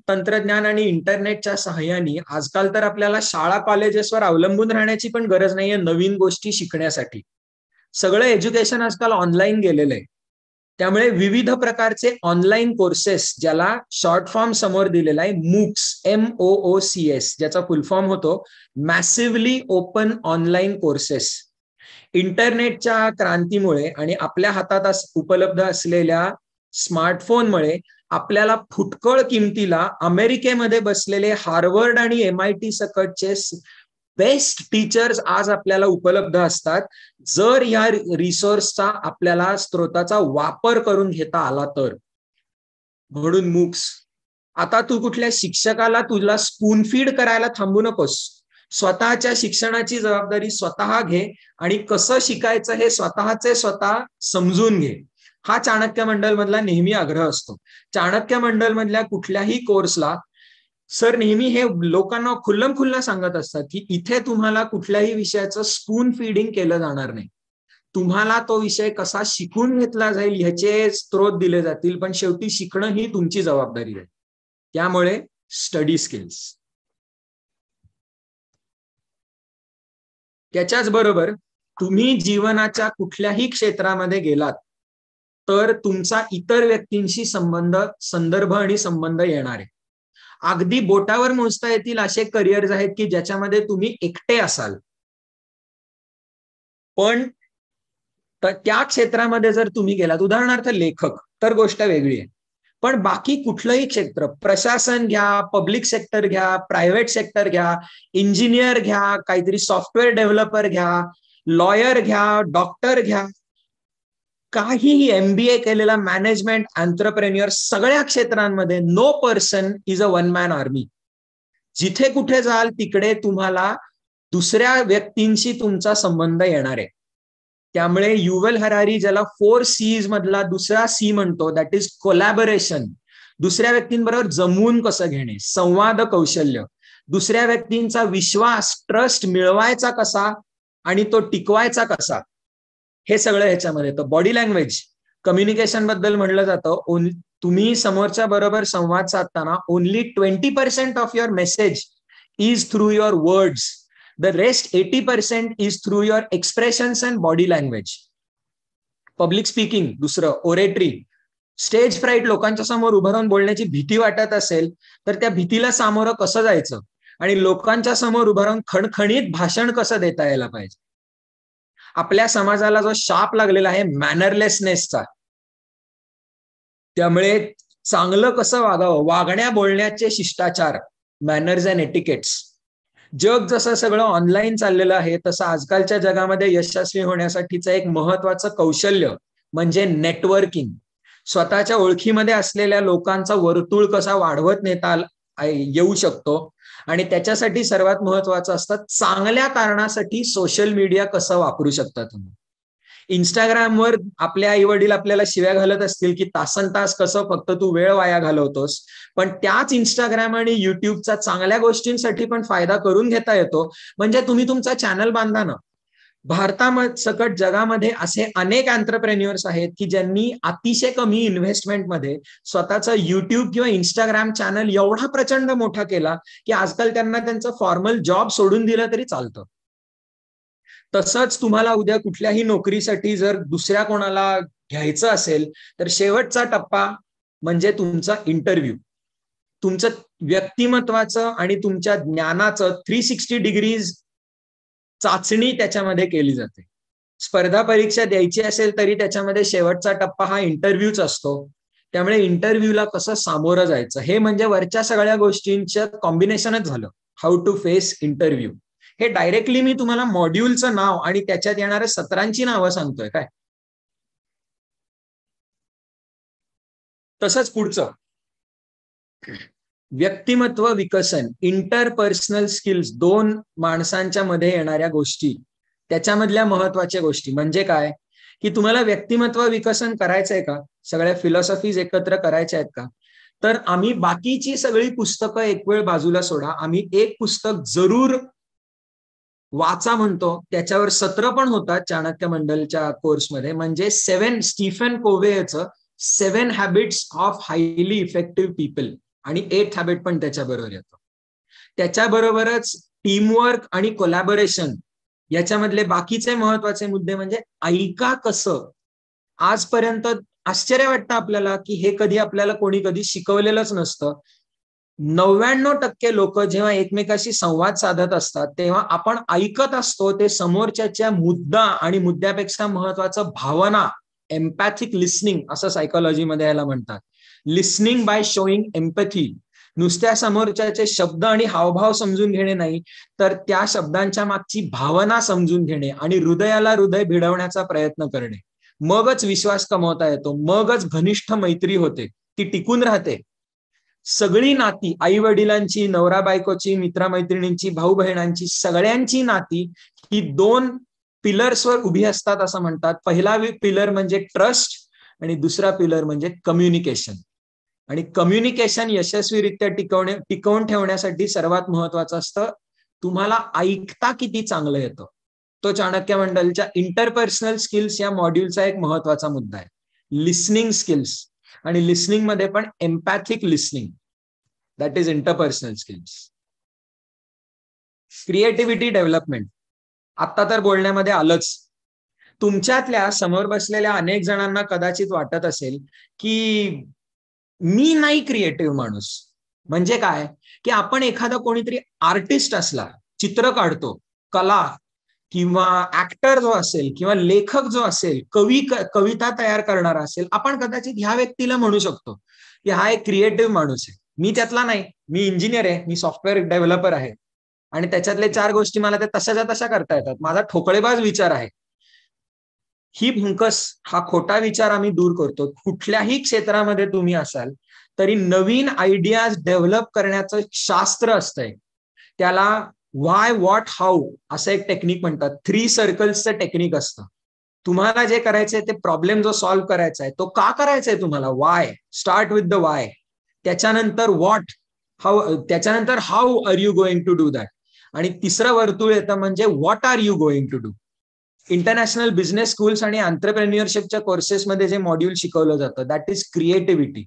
तंत्रज्ञान आणि इंटरनेटच्या सहाय्याने आजकाल तर आपल्याला शाळा कॉलेजेसवर अवलंबून राहण्याची पण गरज नाहीये नवीन गोष्टी शिकण्यासाठी. सगळं एज्युकेशन आजकाल ऑनलाईन गेलेलं आहे. त्यामुळे विविध प्रकारचे ऑनलाईन कोर्सेस, ज्याला शॉर्ट फॉर्म समोर दिलेला आहे मूक्स, MOOCS, ज्याचा फुल फॉर्म होतो मॅसिव्हली ओपन ऑनलाईन कोर्सेस. इंटरनेटच्या क्रांतीमुळे आणि आपल्या हातात उपलब्ध असलेल्या स्मार्टफोनमुळे आपल्याला फुटकळ किमतीला अमेरिकेमध्ये बसलेले हार्वर्ड आणि MIT सकटचे बेस्ट टीचर्स आज आपल्याला उपलब्ध असतात, जर या रिसोर्सचा आपल्याला स्त्रोताचा वापर करून घेता आला तर. म्हणून मूक्स. आता तू कुठल्या शिक्षकाला तुला स्पून फीड करायला थांबू नकोस. स्वतःच्या शिक्षणाची जबाबदारी स्वतः घे आणि कसं शिकायचं हे स्वतःचे स्वतः समजून घे. हा चाणक्य मंडल मधला नेहमी आग्रह असतो. चाणक्य मंडल मधल्या कुठल्याही कोर्सला सर नेहमी हे लोकांना खुल्लम खुल्ला सांगत असतात की इथे तुम्हाला कुठल्याही विषयाचं स्पून फीडिंग केलं जाणार नाही. तुम्हाला तो विषय कसा शिकून घेतला जाईल ह्याचे स्त्रोत दिले जातील, पण शेवटी शिकणं ही तुमची जबाबदारी आहे. त्यामुळे स्टडी स्किल्स. त्याच्याच बरोबर तुम्ही जीवनाच्या कुठल्याही क्षेत्रामध्ये गेलात तर तुमचा इतर व्यक्तींशी संदर्भ आणि संबंध येणार आहे. अगदी बोटावर मोजता येतील असे करिअर्स आहेत की ज्याच्यामध्ये तुम्ही एकटे असाल, पण त्या क्षेत्रामध्ये जर तुम्ही गेलात, उदाहरणार्थ लेखक, तर गोष्ट वेगळी आहे. पण बाकी कुठलंही क्षेत्र, प्रशासन घ्या, पब्लिक सेक्टर घ्या, प्रायव्हेट सेक्टर घ्या, इंजिनियर घ्या, काहीतरी सॉफ्टवेअर डेव्हलपर घ्या, लॉयर घ्या, डॉक्टर घ्या, काहीही MBA केलेला, मॅनेजमेंट, एंटरप्रेन्युअर, सगळ्या क्षेत्रांमध्ये no person is a one man army. जिथे कुठे जाल तिकडे तुम्हाला दुसऱ्या व्यक्तींशी तुमचा संबंध येणार आहे. त्यामुळे युव्हल हरारी ज्याला 4 C's मधला दुसरा C म्हणतो, दॅट इज कोलॅबोरेशन. दुसऱ्या व्यक्तींबरोबर जमवून कसं घेणे, संवाद कौशल्य, दुसऱ्या व्यक्तींचा विश्वास, ट्रस्ट मिळवायचा कसा आणि तो टिकवायचा कसा, हे सगळं ह्याच्यामध्ये येतं. बॉडी लँग्वेज, कम्युनिकेशन बद्दल म्हणलं जातं, तुम्ही समोरच्या बरोबर संवाद साधताना only 20% of your message is through your words, the rest 80% is through your expressions and body language. Public speaking, दुसरं ओरेटरी, स्टेज फ्राईट, लोकांच्या समोर उभं राहून बोलण्याची भीती वाटत असेल तर त्या भीतीला सामोरं कसं जायचं आणि लोकांच्या समोर उभं राहून खणखणीत भाषण कसं देता यायला पाहिजे. आपल्या समाजाला जो शाप लागलेला आहे मॅनरलेसनेसचा, त्यामुळे चांगलं कसं वागावं, वागण्या बोलण्याचे शिष्टाचार, मॅनर्स अँड एटिकेट्स. जग जसं सगळं ऑनलाईन चाललेलं आहे तसं आजकालच्या जगामध्ये यशस्वी होण्यासाठीचं एक महत्वाचं कौशल्य म्हणजे नेटवर्किंग. स्वतःच्या ओळखीमध्ये असलेल्या लोकांचा वर्तुळ कसा वाढवत नेता येऊ शकतो, आणि त्याच्यासाठी सर्वात महत्वाचं असतं चांगल्या कारणासाठी सोशल मीडिया कसं वापरू शकता तुम्ही. इंस्टाग्रामवर आपले आई वडील आपल्याला शिव्या घालत असतील की तासनतास कसं फक्त तू वेळ वाया घालवतोस, पण त्याच इंस्टाग्राम आणि युट्यूबचा चांगल्या गोष्टींसाठी पण फायदा करून घेता येतो. म्हणजे तुम्ही तुमचा चॅनल बांधा ना, सकट जगामध्ये असे अनेक एंटरप्रेन्युअर्स आहेत की ज्यांनी अतिशय कमी इन्व्हेस्टमेंटमध्ये स्वतःचा युट्यूब किंवा इंस्टाग्राम चॅनल एवढा प्रचंड मोठा केला की आजकाल त्यांना त्यांचं फॉर्मल जॉब सोडून दिलं तरी चालतं. तसंच तुम्हाला उद्या कुठल्याही नोकरीसाठी जर दुसऱ्या कोणाला घ्यायचं असेल तर शेवटचा टप्पा म्हणजे तुमचा इंटरव्ह्यू. तुमचं व्यक्तिमत्वाचं आणि तुमच्या ज्ञानाचं 360 डिग्रीज चाचणी त्याच्यामध्ये केली जाते. स्पर्धा परीक्षा द्यायची असेल तरी त्याच्यामध्ये शेवटचा टप्पा हा इंटरव्ह्यूच असतो. त्यामुळे इंटरव्ह्यूला कसं सामोरं जायचं हे म्हणजे वरच्या सगळ्या गोष्टींचं कॉम्बिनेशनच झालं. How to face interview. हे डायरेक्टली मी तुम्हाला मॉड्यूलचं नाव आणि त्याच्यात येणाऱ्या सत्रांची नावं सांगतोय काय. तसंच पुढचं व्यक्तिमत्व विकसन, इंटरपर्सनल स्किल्स, दोन माणसांच्या मध्ये येणाऱ्या गोष्टी, त्याच्यामधल्या महत्वाच्या गोष्टी म्हणजे काय की तुम्हाला व्यक्तिमत्व विकसन करायचंय का, सगळ्या फिलॉसॉफीज एकत्र करायच्या आहेत का, तर आम्ही बाकीची सगळी पुस्तकं एक वेळ बाजूला सोडा, आम्ही एक पुस्तक जरूर वाचा म्हणतो. त्याच्यावर सत्र पण होतात चाणक्य मंडलच्या कोर्समध्ये, म्हणजे स्टीफन कोव्हेचं 7 habits of highly effective people आणि 8th हॅबिट पण त्याच्याबरोबर येतो. त्याच्याबरोबरच टीमवर्क आणि कोलॅबोरेशन याच्यामधले बाकीचे महत्वाचे मुद्दे म्हणजे ऐका कसं. आजपर्यंत आश्चर्य वाटतं आपल्याला की हे कधी आपल्याला कोणी कधी शिकवलेलंच नसतं. 99% लोक जेव्हा एकमेकाशी संवाद साधत असतात तेव्हा आपण ऐकत असतो ते समोरच्याच्या मुद्दा आणि मुद्द्यापेक्षा महत्वाचं भावना, एम्पॅथिक लिस्निंग असं सायकोलॉजीमध्ये याला म्हणतात. Listening by showing empathy. नुसत्या समोरच्याचे शब्द आणि हावभाव समजून घेणे नाही, तर त्या शब्दांच्या मागची भावना समजून घेणे आणि हृदयाला हृदय भिडवण्याचा प्रयत्न करणे. मगच विश्वास कमवता येतो, मगच घनिष्ठ मैत्री होते, ती टिकून राहते. सगळी नाती, आई वडिलांची, नवरा बायकोची, मित्रमैत्रिणींची, भाऊ बहिणांची, सगळ्यांची नाती ही 2 पिलर्सवर उभी असतात असं म्हणतात. पहिला पिलर म्हणजे ट्रस्ट आणि दुसरा पिलर म्हणजे कम्युनिकेशन. आणि कम्युनिकेशन यशस्वीरित्या टिकवून ठेवण्यासाठी सर्वात महत्वाचं असतं तुम्हाला ऐकता किती चांगलं येतं. तो चाणक्य मंडलच्या इंटरपर्सनल स्किल्स या मॉड्यूलचा एक महत्वाचा मुद्दा आहे. लिस्निंग स्किल्स, आणि लिस्निंग मध्ये पण empathic listening, that is interpersonal skills. Creativity development आता तर बोलण्यामध्ये आलंच. तुमच्यातल्या समोर बसलेल्या अनेक जणांना कदाचित वाटत असेल की मी नाही क्रिएटिव्ह माणूस. म्हणजे काय की आपण एखादा कोणीतरी आर्टिस्ट असला, चित्र काढतो, कला किंवा ऍक्टर जो असेल किंवा लेखक जो असेल, कविता तयार करणारा असेल, आपण कदाचित ह्या व्यक्तीला म्हणू शकतो की हा एक क्रिएटिव्ह माणूस आहे. मी त्यातला नाही, मी इंजिनियर आहे, मी सॉफ्टवेअर डेव्हलपर आहे आणि त्याच्यातले 4 गोष्टी मला ते तशाच्या तशा करता येतात, माझा ठोकळेबाज विचार आहे. ही भंकस, हा खोटा विचार आम्ही दूर करतो. कुठल्याही क्षेत्रामध्ये तुम्ही असाल तरी नवीन आयडियाज डेव्हलप करण्याचं शास्त्र असतंय. त्याला व्हाय, व्हॉट, हाऊ असं एक टेक्निक म्हणतात. 3 सर्कल्सचं टेक्निक असतं. तुम्हाला जे करायचंय ते प्रॉब्लेम जो सॉल्व्ह करायचा आहे तो का करायचा आहे तुम्हाला, why, start with the why. त्याच्यानंतर व्हॉट, हाऊ, त्याच्यानंतर how are you going to do that, आणि तिसरं वर्तुळ येतं म्हणजे what are you going to do. International business schools आणि एंटरप्रेन्युअरशिपच्या कोर्सेसमध्ये जे मॉड्यूल शिकवलं जातं दॅट इज क्रिएटिव्हिटी.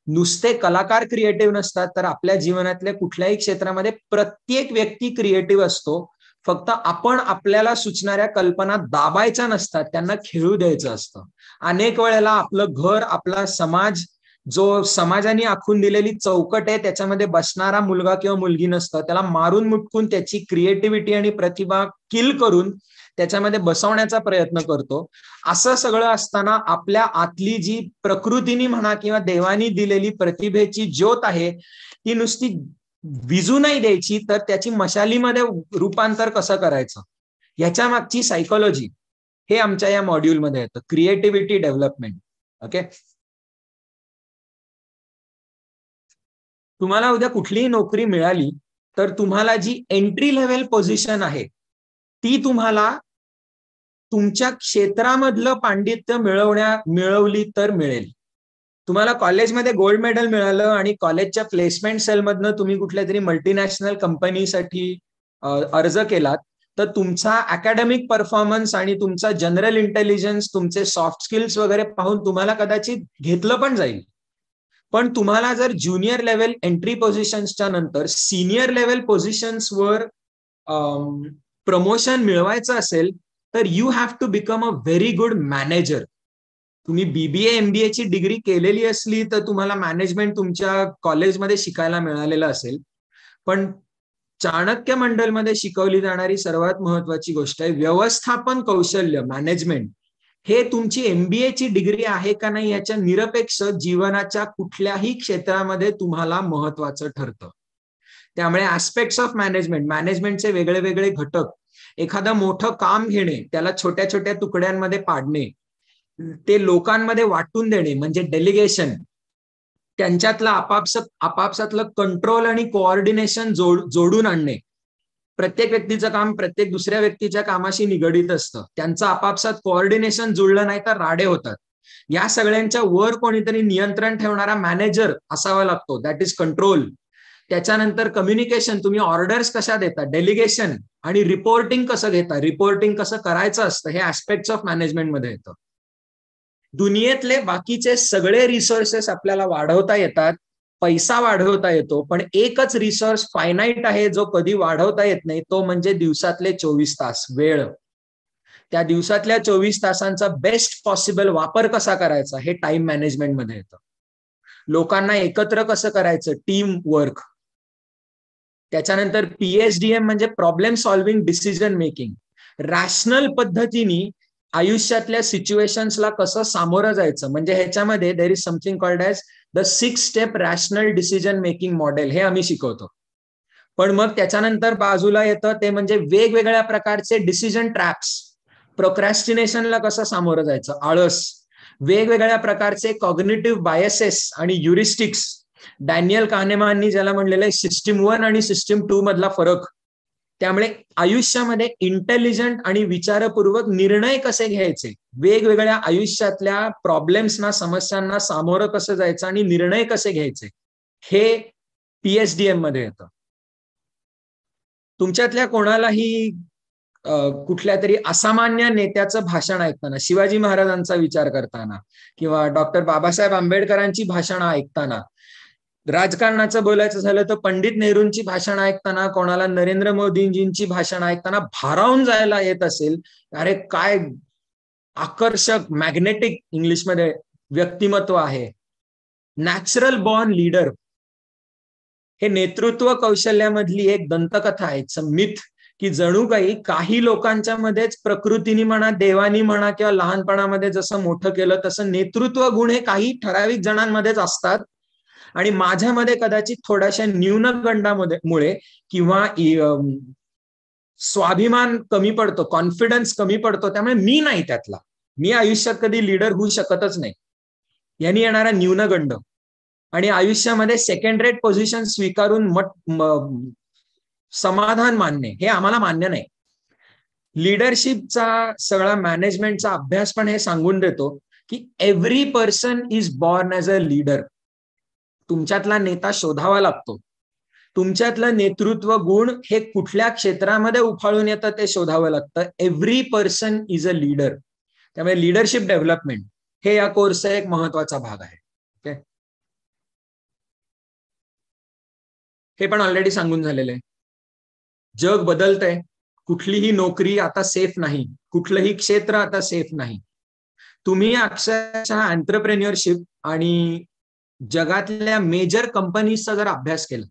नुसते कलाकार क्रिएटिव्ह नसतात, तर आपल्या जीवनातल्या कुठल्याही क्षेत्रामध्ये प्रत्येक व्यक्ती क्रिएटिव्ह असतो. फक्त आपण आपल्याला सुचणाऱ्या कल्पना दाबायच्या नसतात, त्यांना खेळू द्यायचं असतं. अनेक वेळेला आपलं घर, आपला समाज, जो समाजाने आखून दिलेली चौकट आहे त्याच्यामध्ये बसणारा मुलगा किंवा मुलगी नसतं, त्याला मारून मुटकून त्याची क्रिएटिव्हिटी आणि प्रतिभा किल करून त्याच्यामध्ये बसवण्याचा प्रयत्न करतो. असं सगळं असताना आपल्या आतली जी प्रकृतीने म्हणा किंवा देवानी दिलेली प्रतिभेची ज्योत आहे ती नुसती विजू नाही द्यायची, तर त्याची मशालीमध्ये रूपांतर कसं करायचं याच्या मागची सायकोलॉजी हे आमच्या या मॉड्यूलमध्ये येतं, क्रिएटिव्हिटी डेव्हलपमेंट. ओके. तुम्हाला उद्या कुठलीही नोकरी मिळाली तर तुम्हाला जी एंट्री लेव्हल पोझिशन आहे ती तुम्हाला तुमच्या क्षेत्रामधलं पांडित्य मिळवली तर मिळेल. तुम्हाला कॉलेजमध्ये गोल्ड मेडल मिळालं आणि कॉलेजच्या प्लेसमेंट सेलमधनं तुम्ही कुठल्या तरी मल्टीनॅशनल कंपनीसाठी अर्ज केलात, तर तुमचा अकॅडमिक परफॉर्मन्स आणि तुमचा जनरल इंटेलिजन्स, तुमचे सॉफ्ट स्किल्स वगैरे पाहून तुम्हाला कदाचित घेतलं पण जाईल. पण तुम्हाला जर ज्युनियर लेवल एंट्री पोझिशन्सच्या नंतर सिनियर लेवल पोझिशन्सवर प्रमोशन मिळवायचं असेल तर you have to become a very good manager. तुम्ही बीबीए एमबीए ची डिग्री केलेली असली तर तुम्हाला मॅनेजमेंट तुमच्या कॉलेजमध्ये शिकायला मिळालेलं असेल, पण चाणक्य मंडलमध्ये शिकवली जाणारी सर्वात महत्वाची गोष्ट आहे व्यवस्थापन कौशल्य, मॅनेजमेंट. हे तुमची एमबीए ची डिग्री आहे का नाही याच्या निरपेक्ष जीवनाच्या कुठल्याही क्षेत्रामध्ये तुम्हाला महत्वाचं ठरतं. त्यामुळे ऍस्पेक्ट्स ऑफ मॅनेजमेंट, मॅनेजमेंटचे वेगळे वेगळे घटक, एखादं मोठं काम घेणे, त्याला छोट्या छोट्या तुकड्यांमध्ये पाडणे, ते लोकांमध्ये वाटून देणे म्हणजे डेलिगेशन, त्यांच्यातलं आपापसातलं कंट्रोल आणि कोऑर्डिनेशन जोडून आणणे. प्रत्येक व्यक्तीचं काम प्रत्येक दुसऱ्या व्यक्तीच्या कामाशी निगडीत असतं, त्यांचं आपापसात कोऑर्डिनेशन जुळलं नाही तर राडे होतात. या सगळ्यांच्या वर कोणीतरी नियंत्रण ठेवणारा मॅनेजर असावा लागतो, दॅट इज कंट्रोल. त्याच्यानंतर कम्युनिकेशन, तुम्ही ऑर्डर्स कशा देता, डेलिगेशन, आणि रिपोर्टिंग कसं घेता, रिपोर्टिंग कसं करायचं असतं, हे ऍस्पेक्ट्स ऑफ मॅनेजमेंटमध्ये येतं. दुनियेतले बाकीचे सगळे रिसोर्सेस आपल्याला वाढवता येतात, पैसा वाढवता येतो, पण एकच रिसोर्स फायनाईट आहे जो कधी वाढवता येत नाही, तो म्हणजे दिवसातले 24 तास, वेळ. त्या दिवसातल्या 24 तासांचा बेस्ट पॉसिबल वापर कसा करायचा हे टाइम मॅनेजमेंटमध्ये येतं. लोकांना एकत्र कसं करायचं, टीम वर्क. त्याच्यानंतर पीएचडीएम म्हणजे problem solving decision making. Rational पद्धतीने आयुष्यातल्या सिच्युएशन्सला कसं सामोरं जायचं, म्हणजे ह्याच्यामध्ये there is something called as the 6 step rational decision making model, हे आम्ही शिकवतो. पण मग त्याच्यानंतर बाजूला येतं ते म्हणजे वेगवेगळ्या प्रकारचे डिसिजन ट्रॅप्स. प्रोक्रॅस्टिनेशनला कसं सामोरं जायचं, आळस. वेगवेगळ्या प्रकारचे कॉग्निटिव्ह बायसेस आणि युरिस्टिक्स. डॅनियल कानेमाननी ज्याला म्हणलेलं आहे सिस्टीम 1 आणि सिस्टीम 2 मधला फरक. त्यामुळे आयुष्यामध्ये इंटेलिजंट आणि विचारपूर्वक निर्णय कसे घ्यायचे, वेगवेगळ्या आयुष्यातल्या प्रॉब्लेम्सना, समस्यांना सामोरं कसं जायचं आणि निर्णय कसे घ्यायचे, हे पीएचडीएम मध्ये येतं. तुमच्यातल्या कोणालाही कुठल्या तरी असामान्य नेत्याचं भाषण ऐकताना, शिवाजी महाराजांचा विचार करताना किंवा डॉक्टर बाबासाहेब आंबेडकरांची भाषणं ऐकताना, राजकारणाचं बोलायचं झालं तर पंडित नेहरूंची भाषणं ऐकताना, कोणाला नरेंद्र मोदींजींची भाषणं ऐकताना भारावून जायला येत असेल, अरे काय आकर्षक, मॅग्नेटिक इंग्लिशमध्ये व्यक्तिमत्व आहे. नॅचरल बॉर्न लीडर हे नेतृत्व कौशल्यामधली एक दंतकथा आहे, मिथ, की जणू काही लोकांच्या मध्येच प्रकृतीने म्हणा, देवानी म्हणा किंवा लहानपणामध्ये जसं मोठं केलं तसं नेतृत्व गुण हे काही ठराविक जणांमध्येच असतात आणि माझ्यामध्ये कदाचित थोड्याशा न्यूनगंडामुळे किंवा स्वाभिमान कमी पडतो, कॉन्फिडन्स कमी पडतो, त्यामुळे मी नाही त्यातला, मी आयुष्यात कधी लीडर होऊ शकतच नाही, यांनी येणारा न्यूनगंड. आणि आयुष्यामध्ये सेकंड रेट पोझिशन स्वीकारून समाधान मानणे हे आम्हाला मान्य नाही. लीडरशिपचा सगळा मॅनेजमेंटचा अभ्यास पण हे सांगून देतो की every person is born as a leader. तुमच्यातला नेता शोधावा लागतो, तुमच्यातलं नेतृत्व गुण हे कुठल्या क्षेत्रामध्ये उफाळून येतं ते शोधावं लागतं. Every person is a leader. त्यामुळे लीडरशिप डेव्हलपमेंट हे या कोर्सचा एक महत्वाचा भाग आहे. ओके, हे पण ऑलरेडी सांगून झालेलं आहे. जग बदलतंय, कुठलीही नोकरी आता सेफ नाही, कुठलंही क्षेत्र आता सेफ नाही. तुम्ही अक्षरशः एंटरप्रेन्युअरशिप आणि जगातल्या मेजर कंपनीजचा जर अभ्यास केला,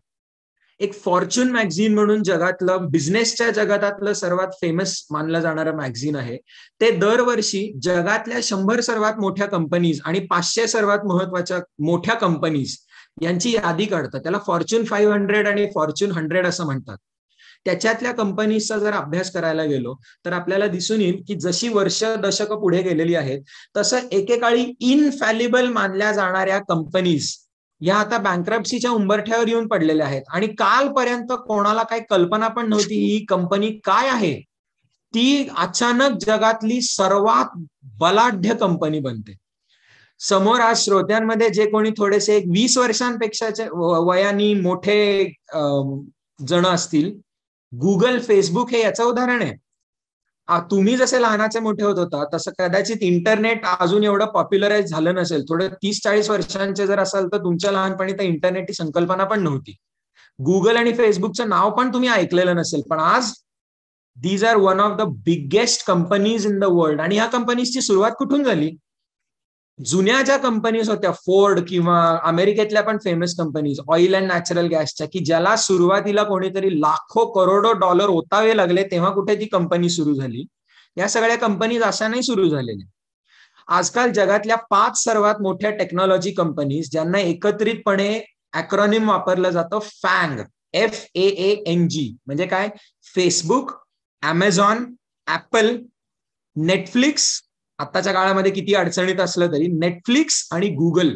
एक फॉर्च्यून मॅगझिन म्हणून जगातलं बिझनेसच्या जगातलं सर्वात फेमस मानलं जाणारं मॅगझिन आहे, ते दरवर्षी जगातल्या 100 सर्वात मोठ्या कंपनीज आणि 500 सर्वात महत्वाच्या मोठ्या कंपनीज यांची यादी काढतात. त्याला फॉर्च्यून 500 आणि फॉर्च्यून 100 असं म्हणतात. त्याच्यातल्या कंपनीजचा जर अभ्यास करायला गेलो तर आपल्याला दिसून येईल की जशी वर्ष दशकं पुढे गेलेली आहेत तसं एकेकाळी इनफॅलिबल मानल्या जाणाऱ्या कंपनीज या आता बँक्रप्सीच्या उंबरठ्यावर येऊन पडलेल्या आहेत आणि कालपर्यंत कोणाला काही कल्पना पण नव्हती ही कंपनी काय आहे, ती अचानक जगातली सर्वात बलाढ्य कंपनी बनते. समोर आज श्रोत्यांमध्ये जे कोणी थोडेसे 20 वर्षांपेक्षा वयाने मोठे जण असतील गुगल, फेसबुक हे याचं उदाहरण आहे. तुम्ही जसे लहानाचे मोठे होत होता तसं कदाचित इंटरनेट अजून एवढं पॉप्युलराइज झालं नसेल. थोडं 30-40 वर्षांचे जर असाल तर तुमच्या लहानपणी तर इंटरनेट ही संकल्पना पण नव्हती. गुगल आणि फेसबुकचं नाव पण तुम्ही ऐकलेलं नसेल, पण आज these are one of the biggest companies in the world. आणि ह्या कंपनीजची सुरुवात कुठून झाली? जुन्या ज्या कंपनीज होत्या, फोर्ड किंवा अमेरिकेतल्या पण famous companies oil and natural गॅसच्या, की ज्याला सुरुवातीला कोणीतरी लाखो करोडो डॉलर ओतावे लागले तेव्हा कुठे ती कंपनी सुरू झाली. या सगळ्या कंपनीज अशा नाही सुरू झालेल्या. आजकाल जगातल्या 5 सर्वात मोठ्या टेक्नॉलॉजी कंपनीज ज्यांना एकत्रितपणे अॅक्रॉनिम वापरलं जातं फॅंग, FAANG, म्हणजे काय? फेसबुक, अमेझॉन, ऍपल, नेटफ्लिक्स, आताच्या काळामध्ये किती अडचणीत असलं तरी नेटफ्लिक्स आणि गुगल,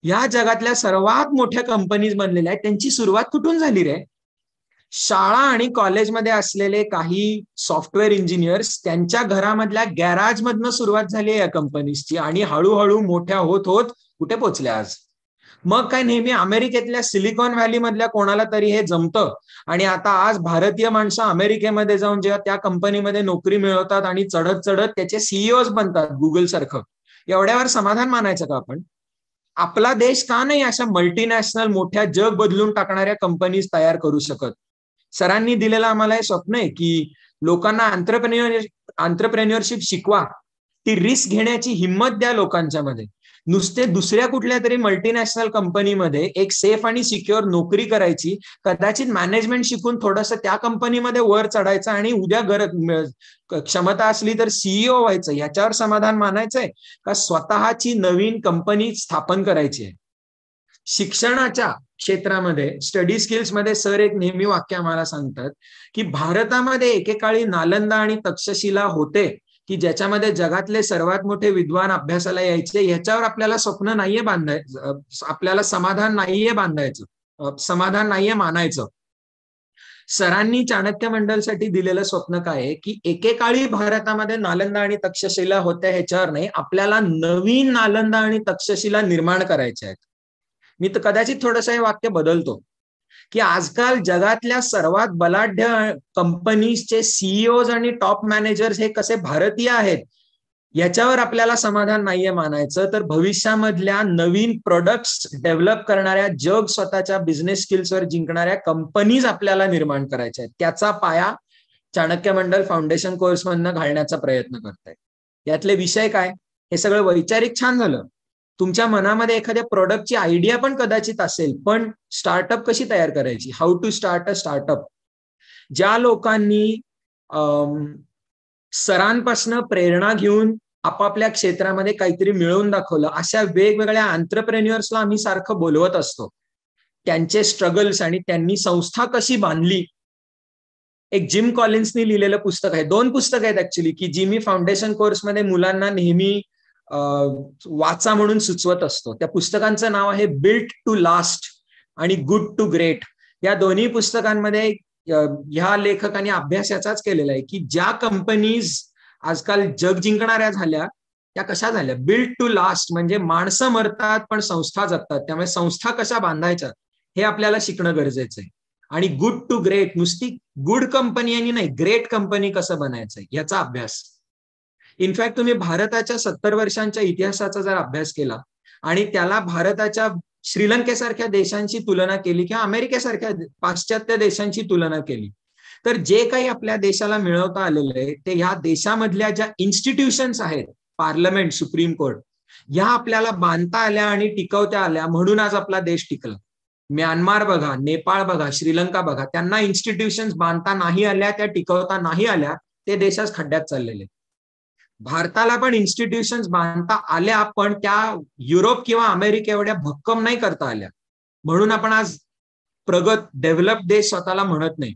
या जगातल्या सर्वात मोठ्या कंपनीज बनलेल्या आहेत. त्यांची सुरुवात कुठून झाली रे? शाळा आणि कॉलेजमध्ये असलेले काही सॉफ्टवेअर इंजिनियर्स त्यांच्या घरामधल्या गॅराज मधनं सुरुवात झाली आहे या कंपनीजची, आणि हळूहळू मोठ्या होत होत कुठे पोहोचल्या आज. मग काय, नेहमी अमेरिकेतल्या सिलिकॉन व्हॅली मधल्या कोणाला तरी हे जमतं, आणि आता आज भारतीय माणसं अमेरिकेमध्ये जाऊन जेव्हा त्या कंपनीमध्ये नोकरी मिळवतात आणि चढत चढत त्याचे सीईओ बनतात गुगल सारखं, एवढ्यावर समाधान मानायचं का आपण? आपला देश का नाही अशा मल्टीनॅशनल मोठ्या जग बदलून टाकणाऱ्या कंपनीज तयार करू शकत? सरांनी दिलेलं आम्हाला हे स्वप्न आहे की लोकांना आंत्रप्रेन्युअरशिप शिकवा, ती रिस्क घेण्याची हिंमत द्या लोकांच्या मध्ये. नुसते दुसऱ्या कुठल्या तरी मल्टीनॅशनल कंपनीमध्ये एक सेफ आणि सिक्युअर नोकरी करायची, कदाचित मॅनेजमेंट शिकून थोडंसं त्या कंपनीमध्ये वर चढायचं आणि उद्या क्षमता असली तर सीईओ व्हायचं, याच्यावर समाधान मानायचंय का स्वतःची नवीन कंपनी स्थापन करायची आहे? शिक्षणाच्या क्षेत्रामध्ये, स्टडी स्किल्स मध्ये सर एक नेहमी वाक्य आम्हाला सांगतात की भारतामध्ये एकेकाळी नालंदा आणि तक्षशिला होते की ज्याच्यामध्ये जगातले सर्वात मोठे विद्वान अभ्यासाला यायचे. ह्याच्यावर आपल्याला स्वप्न नाहीये बांधायचं, आपल्याला समाधान नाहीये बांधायचं, समाधान नाहीये मानायचं. सरांनी चाणक्य मंडलसाठी दिलेलं स्वप्न काय आहे की एकेकाळी भारतामध्ये नालंदा आणि तक्षशिला होत्या, ह्याच्यावर नाही, आपल्याला नवीन नालंदा आणि तक्षशिला निर्माण करायच्या आहेत. मी तर कदाचित थोडंसं हे वाक्य बदलतो की आजकाल जगातल्या सर्वात बलाढ्य कंपनीजचे सीईओ आणि टॉप मॅनेजर्स हे कसे भारतीय आहेत, याच्यावर आपल्याला समाधान नाहीये मानायचं, तर भविष्यामधल्या नवीन प्रोडक्ट्स डेव्हलप करणाऱ्या, जग स्वतःच्या बिझनेस स्किल्सवर जिंकणाऱ्या कंपनीज आपल्याला निर्माण करायच्या आहेत. त्याचा पाया चाणक्य मंडल फाउंडेशन कोर्स मधनं घालण्याचा प्रयत्न करतायत. यातले विषय काय? हे सगळं वैचारिक छान झालं. तुमच्या मनामध्ये एखाद्या प्रोडक्टची आयडिया पण कदाचित असेल, पण स्टार्टअप कशी तयार करायची, how to start a startup. ज्या लोकांनी सरांपासून प्रेरणा घेऊन आपापल्या क्षेत्रामध्ये काहीतरी मिळवून दाखवलं, अशा वेगवेगळ्या एंटरप्रेन्युअर्सला आम्ही सारखं बोलवत असतो. त्यांचे स्ट्रगल्स आणि त्यांनी संस्था कशी बांधली. एक जिम कॉलिन्सनी लिहिलेलं पुस्तक आहे, 2 पुस्तक आहेत ऍक्च्युली, की जी मी फाउंडेशन कोर्समध्ये मुलांना नेहमी वाचा म्हणून सुचवत असतो. त्या पुस्तकांचं नाव आहे बिल्ट टू लास्ट आणि गुड टू ग्रेट. या दोन्ही पुस्तकांमध्ये ह्या लेखकांनी अभ्यास याचाच केलेला आहे की ज्या कंपनीज आजकाल जग जिंकणाऱ्या झाल्या त्या कशा झाल्या? बिल्ट टू लास्ट म्हणजे माणसं मरतात पण संस्था जगतात. त्यामुळे संस्था कशा बांधायच्या हे आपल्याला शिकणं गरजेचं आहे. आणि गुड टू ग्रेट, नुसती गुड कंपनी आणि नाही, ग्रेट कंपनी कसं बनायचंय याचा अभ्यास. इनफॅक्ट तुम्ही भारताच्या 70 वर्षांच्या इतिहासाचा जर अभ्यास केला आणि त्याला भारताच्या श्रीलंकेसारख्या देशांची तुलना केली किंवा अमेरिकेसारख्या पाश्चात्य देशांची तुलना केली, तर जे काही आपल्या देशाला मिळवता आलेलं आहे ते ह्या देशामधल्या ज्या इन्स्टिट्यूशन्स आहेत, पार्लमेंट, सुप्रीम कोर्ट, ह्या आपल्याला बांधता आल्या आणि टिकवता आल्या, म्हणून आज आपला देश टिकला. म्यानमार बघा, नेपाळ बघा, श्रीलंका बघा, त्यांना इन्स्टिट्यूशन्स बांधता नाही आल्या, त्या टिकवता नाही आल्या, ते देशच खड्ड्यात चाललेले. भारताला पण इन्स्टिट्यूशन्स बांधता आल्या, पण त्या युरोप किंवा अमेरिका एवढ्या भक्कम नाही करता आल्या, म्हणून आपण आज प्रगत डेव्हलप देश स्वतःला म्हणत नाही.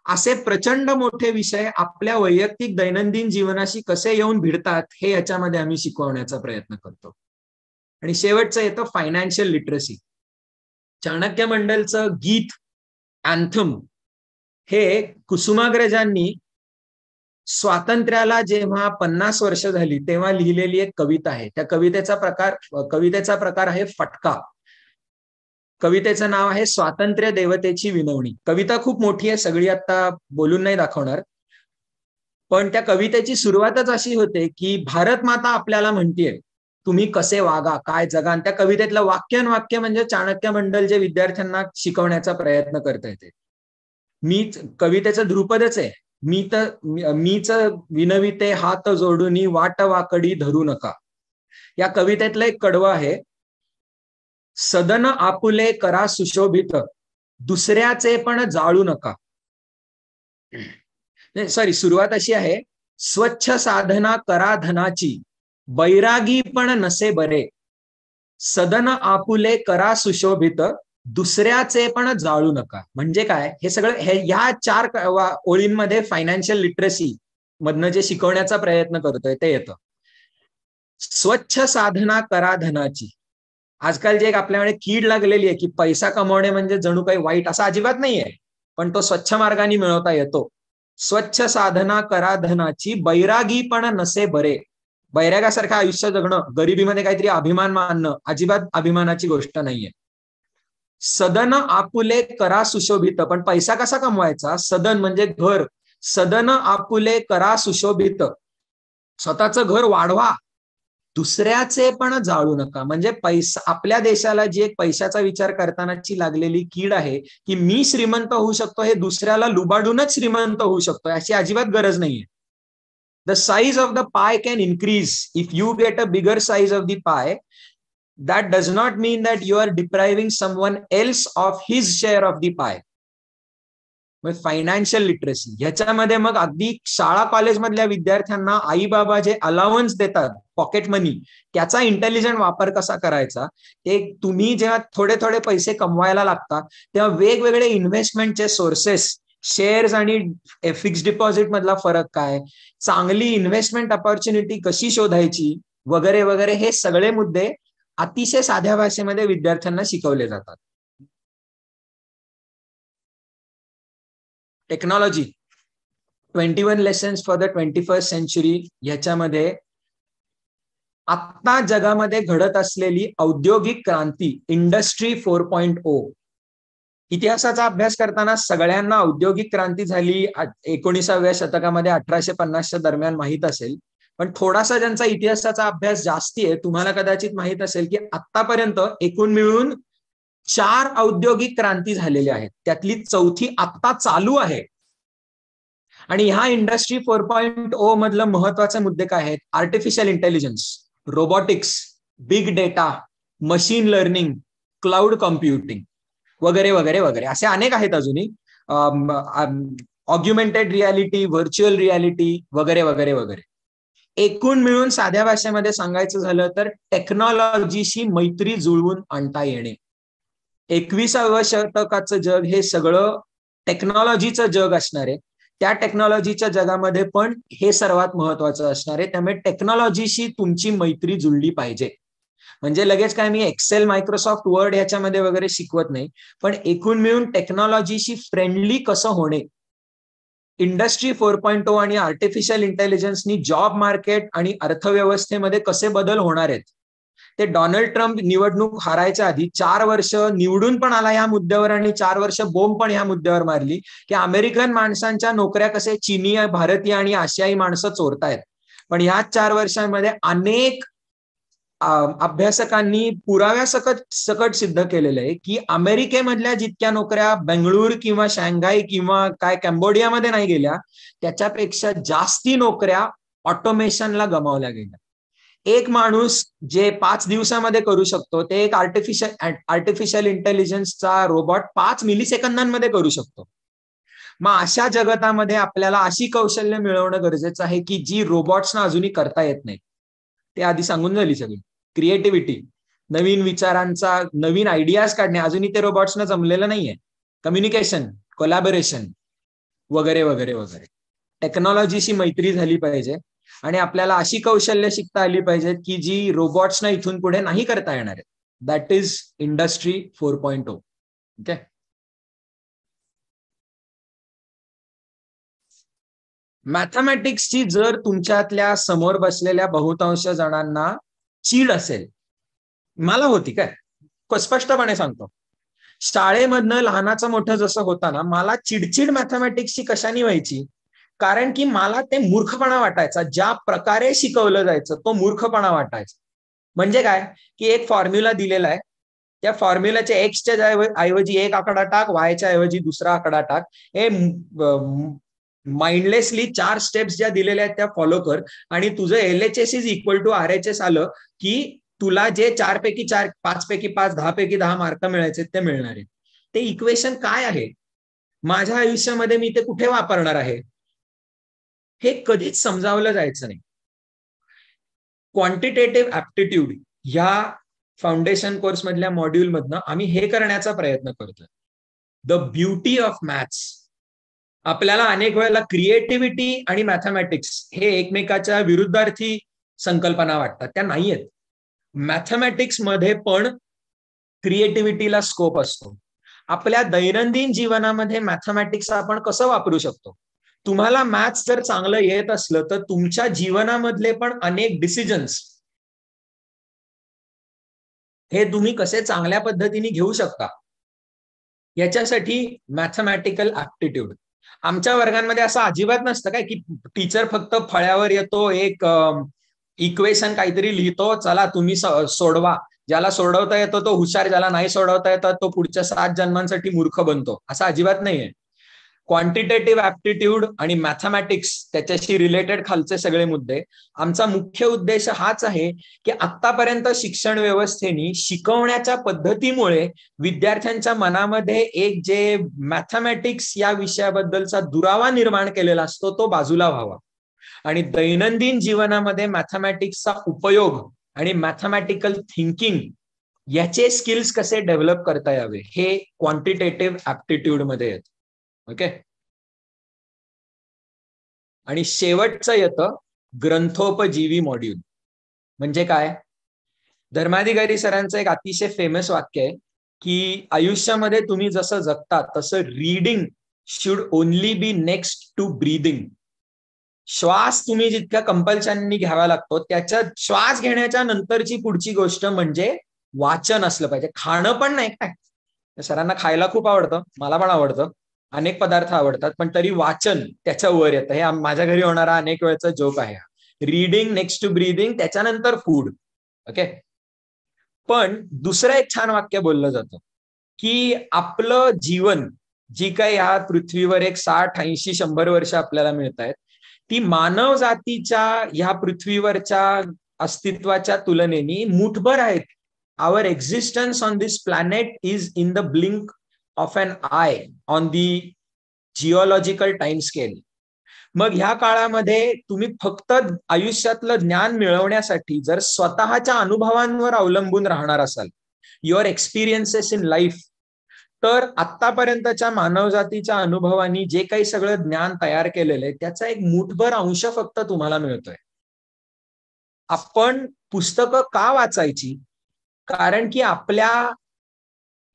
असे प्रचंड मोठे विषय आपल्या वैयक्तिक दैनंदिन जीवनाशी कसे येऊन भिडतात हे याच्यामध्ये आम्ही शिकवण्याचा प्रयत्न करतो. आणि शेवटचं येतं फायनान्शियल लिटरसी. चाणक्य मंडलचं गीत अँथम हे कुसुमाग्रजांनी स्वातंत्र्याला जेव्हा 50 वर्ष झाली तेव्हा लिहिलेली एक कविता आहे. त्या कवितेचा प्रकार आहे फटका. कवितेचं नाव आहे स्वातंत्र्य देवतेची विनवणी. कविता खूप मोठी आहे, सगळी आता बोलून नाही दाखवणार, पण त्या कवितेची सुरुवातच अशी होते की भारत माता आपल्याला म्हणतीये तुम्ही कसे वागा, काय जगा. आणि त्या कवितेतलं वाक्य म्हणजे चाणक्य मंडल जे विद्यार्थ्यांना शिकवण्याचा प्रयत्न करता येते. मीच कवितेचं ध्रुपदच आहे, मीच विनविते हात जोडून वाट वाकडी धरू नका. या कवितेतलं एक कडवं आहे, सदन आपुले करा सुशोभित, दुसऱ्याचे पण जाळू नका. सॉरी, सुरुवात अशी आहे, स्वच्छ साधना करा धनाची, बैरागी पण नसे बरे, सदन आपुले करा सुशोभित, दुसऱ्याचे पण जाळू नका. म्हणजे काय, हे सगळं ह्या 4 ओळींमध्ये फायनान्शियल लिटरसी मधनं जे शिकवण्याचा प्रयत्न करतोय ते येतं. स्वच्छ साधना करा धनाची. आजकाल जे एक आपल्याकडे कीड लागलेली आहे की पैसा कमवणे म्हणजे जणू काही वाईट, असं अजिबात नाहीये, पण तो स्वच्छ मार्गाने मिळवता येतो. स्वच्छ साधना करा धनाची, बैरागी पण नसे बरे. बैरागासारखं आयुष्य जगणं, गरिबीमध्ये काहीतरी अभिमान मानणं, अजिबात अभिमानाची गोष्ट नाहीये. सदन आपुले करा सुशोभित, पण पैसा कसा कमवायचा, सदन म्हणजे घर, सदन आपुले करा सुशोभित, स्वतःचं घर वाढवा, दुसऱ्याचे पण जाळू नका. म्हणजे पैसा, आपल्या देशाला जी एक पैशाचा विचार करतानाची लागलेली कीड आहे की मी श्रीमंत होऊ शकतो, हे दुसऱ्याला लुबाडूनच श्रीमंत होऊ शकतो, अशी अजिबात गरज नाहीये. द साइज ऑफ द पाय can increase if you get a bigger size of the पाय. That does not mean that you are depriving someone else of his share of the pie. Financial literacy ह्याच्यामध्ये मग अगदी शाळा कॉलेज मधल्या विद्यार्थ्यांना आई बाबा जे अलाउन्स देतात पॉकेट मनी, त्याचा इंटेलिजंट वापर कसा करायचा, ते तुम्ही जेव्हा थोडे थोडे पैसे कमवायला लागतात तेव्हा वेगवेगळे इन्व्हेस्टमेंटचे सोर्सेस, शेअर्स आणि फिक्स डिपॉझिट मधला फरक काय, चांगली इन्व्हेस्टमेंट ऑपॉर्च्युनिटी कशी शोधायची वगैरे वगैरे, हे सगळे मुद्दे अतिशय साध्या भाषेमध्ये विद्यार्थ्यांना शिकवले जातात. Technology 21 lessons for the 21st century ह्याच्यामध्ये आता जगामध्ये घडत असलेली औद्योगिक क्रांती, इंडस्ट्री 4.0. इतिहासाचा अभ्यास करताना सगळ्यांना औद्योगिक क्रांती झाली 19व्या शतकामध्ये 1850च्या दरम्यान माहित असेल, पण थोडासा ज्यांचा इतिहासाचा अभ्यास जास्ती आहे तुम्हाला कदाचित माहित असेल की आतापर्यंत एकूण मिळून 4 औद्योगिक क्रांती झालेल्या आहेत, त्यातली 4थी आत्ता चालू आहे. आणि ह्या इंडस्ट्री 4.0 मधलं महत्वाचे मुद्दे काय आहेत, artificial intelligence, robotics, big data, machine learning, cloud computing वगैरे वगैरे वगैरे, असे अनेक आहेत अजूनही, ऑग्युमेंटेड रियालिटी, व्हर्च्युअल रियालिटी वगैरे वगैरे वगैरे. एकूण मिळून साध्या भाषेमध्ये सांगायचं झालं तर टेक्नॉलॉजीशी मैत्री जुळवून आणता येणे. 21व्या शतकाचं जग हे सगळं टेक्नॉलॉजीचं जग असणार आहे. त्या टेक्नॉलॉजीच्या जगामध्ये पण हे सर्वात महत्वाचं असणार आहे. त्यामुळे टेक्नॉलॉजीशी तुमची मैत्री जुळली पाहिजे. म्हणजे लगेच काय मी एक्सेल, मायक्रोसॉफ्ट वर्ड ह्याच्यामध्ये वगैरे शिकवत नाही, पण एकूण मिळून टेक्नॉलॉजीशी फ्रेंडली कसं होणे, इंडस्ट्री 4.0 आणि आर्टिफिशियल इंटेलिजन्सनी जॉब मार्केट आणि अर्थव्यवस्थेमध्ये कसे बदल होणार आहेत. ते डोनाल्ड ट्रम्प निवडणूक हारायच्या आधी 4 वर्ष निवडून पण आला ह्या मुद्द्यावर आणि 4 वर्ष बोंब पण ह्या मुद्द्यावर मारली की अमेरिकन माणसांच्या नोकऱ्या कसे चीनी, भारतीय आणि आशियाई माणसं चोरतायत. पण ह्या 4 वर्षांमध्ये अनेक अभ्यासकांनी पुराव्यासकट सिद्ध केलेलं आहे की अमेरिकेमधल्या जितक्या नोकऱ्या बेंगळूर किंवा शांघाई किंवा काय कंबोडियामध्ये नाही गेल्या, त्याच्यापेक्षा जास्ती नोकऱ्या ऑटोमेशनला गमावल्या गेल्या. एक माणूस जे 5 दिवसामध्ये करू शकतो ते एक आर्टिफिशियल इंटेलिजन्सचा रोबोट 5 मिलिसेकंदांमध्ये करू शकतो. मग अशा जगतामध्ये आपल्याला अशी कौशल्य मिळवणं गरजेचं आहे की जी रोबोट्सना अजूनही करता येत नाही. ते आधी सांगून झाली सगळी. क्रिएटिव्हिटी, नवीन विचारांचा, नवीन आयडियाज काढणे अजूनही ते रोबोट्सना जमलेलं नाहीये. कम्युनिकेशन, कोलॅबोरेशन वगैरे वगैरे वगैरे. टेक्नॉलॉजीशी मैत्री झाली पाहिजे आणि आपल्याला अशी कौशल्य शिकता आली पाहिजेत की जी रोबोट्सना इथून पुढे नाही करता येणार आहेत. That is industry 4.0. ओके. मॅथमॅटिक्सची जर तुमच्यातल्या समोर बसलेल्या बहुतांश जणांना चीड असेल, मला होती काय, स्पष्टपणे सांगतो, शाळेमधनं लहानाचं मोठं जसं होता ना, मला चिडचिड मॅथमॅटिक्सची कशाने व्हायची, कारण की मला ते मूर्खपणा वाटायचा. ज्या प्रकारे शिकवलं जायचं तो मूर्खपणा वाटायचा. म्हणजे काय, की एक फॉर्म्युला दिलेला आहे, त्या फॉर्म्युलाच्या एक्सच्या ऐवजी एक आकडा टाक, वायच्या ऐवजी दुसरा आकडा टाक. हे माइंडलेसली 4 स्टेप्स ज्या दिलेल्या आहेत त्या फॉलो कर, आणि तुझं LHS is equal to RHS आलं की तुला जे 4 पैकी 4, 5 पैकी 5, 10 पैकी 10 मार्क मिळायचे ते मिळणार आहे. ते इक्वेशन काय आहे, माझ्या आयुष्यामध्ये मी ते कुठे वापरणार आहे, हे कधीच समजावलं जायचं नाही. क्वांटिटेटिव्ह ऍप्टिट्यूड ह्या फाउंडेशन कोर्स मधल्या मॉड्यूल मधनं आम्ही हे करण्याचा प्रयत्न करतोय. The beauty of maths. आपल्याला अनेक वेळेला क्रिएटिव्हिटी आणि मॅथमॅटिक्स हे एकमेकाच्या विरुद्धार्थी संकल्पना वाटतात, त्या नाही आहेत. मॅथमॅटिक्स मध्ये पण क्रिएटिव्हिटीला स्कोप असतो. आपल्या दैनंदिन जीवनामध्ये मॅथमॅटिक्स आपण कसं वापरू शकतो. तुम्हाला मॅथ्स जर चांगलं येत असलं तर तुमच्या जीवनामधले पण अनेक डिसिजन्स हे तुम्ही कसे चांगल्या पद्धतीने घेऊ शकता, याच्यासाठी मॅथमॅटिकल ऍप्टिट्यूड. आमच्या वर्गांमध्ये असं अजिबात नसतं काय की टीचर फक्त फळ्यावर येतो, एक इक्वेशन काहीतरी लिहितो, चला तुम्ही सोडवा. ज्याला सोडवता येतो तो हुशार, ज्याला नाही सोडवता येतं तो पुढच्या 7 जन्मांसाठी मूर्ख बनतो, असं अजिबात नाहीये. क्वांटिटेटिव्ह ऍप्टिट्यूड आणि मॅथमॅटिक्स त्याच्याशी रिलेटेड खालचे सगळे मुद्दे. आमचा मुख्य उद्देश हाच आहे की आतापर्यंत शिक्षण व्यवस्थेने शिकवण्याच्या पद्धतीमुळे विद्यार्थ्यांच्या मनामध्ये एक जे मॅथमॅटिक्स या विषयाबद्दलचा दुरावा निर्माण केलेला असतो तो बाजूला व्हावा, आणि दैनंदिन जीवनामध्ये मॅथमॅटिक्सचा उपयोग आणि मॅथमॅटिकल थिंकिंग याचे स्किल्स कसे डेव्हलप करता यावे हे क्वांटिटेटिव्ह ऍप्टिट्यूड मध्ये येतं. ओके. आणि शेवटचं येतं ग्रंथोपजीवी मॉड्यूल. म्हणजे काय, धर्माधिकारी सरांचं एक अतिशय फेमस वाक्य आहे की आयुष्यामध्ये तुम्ही जसं जगता तसं reading should only be next to breathing. श्वास तुम्ही जितक्या कंपल्शननी घ्यावा लागतो, त्याच्या श्वास घेण्याच्या नंतरची पुढची गोष्ट म्हणजे वाचन असलं पाहिजे. खाणं पण नाही काय, सरांना खायला खूप आवडतं, मला पण आवडतं, अनेक पदार्थ आवडतात, पण तरी वाचन त्याच्या वर येतं. हे माझ्या घरी होणारा अनेक वेळचा जोक आहे. रीडिंग नेक्स्ट टू ब्रीदिंग, त्याच्यानंतर फूड. ओके. पण दुसरं एक छान वाक्य बोललं जातं की आपलं जीवन जी काही ह्या पृथ्वीवर एक 60, 80, 100 वर्ष आपल्याला मिळत आहेत, ती मानव जातीच्या ह्या पृथ्वीवरच्या अस्तित्वाच्या तुलनेने मुठभर आहेत. Our existence on this planet is in the blink of an eye on the geological time scale. मग ह्या काळामध्ये तुम्ही फक्त आयुष्यातलं ज्ञान मिळवण्यासाठी जर स्वतःच्या अनुभवांवर अवलंबून राहणार असाल, युअर एक्सपिरियन्सेस इन लाईफ, तर आतापर्यंतच्या मानवजातीच्या अनुभवांनी जे काही सगळं ज्ञान तयार केलेलं आहे त्याचा एक मुठभर अंश फक्त तुम्हाला मिळतोय. आपण पुस्तकं का वाचायची, कारण की आपल्या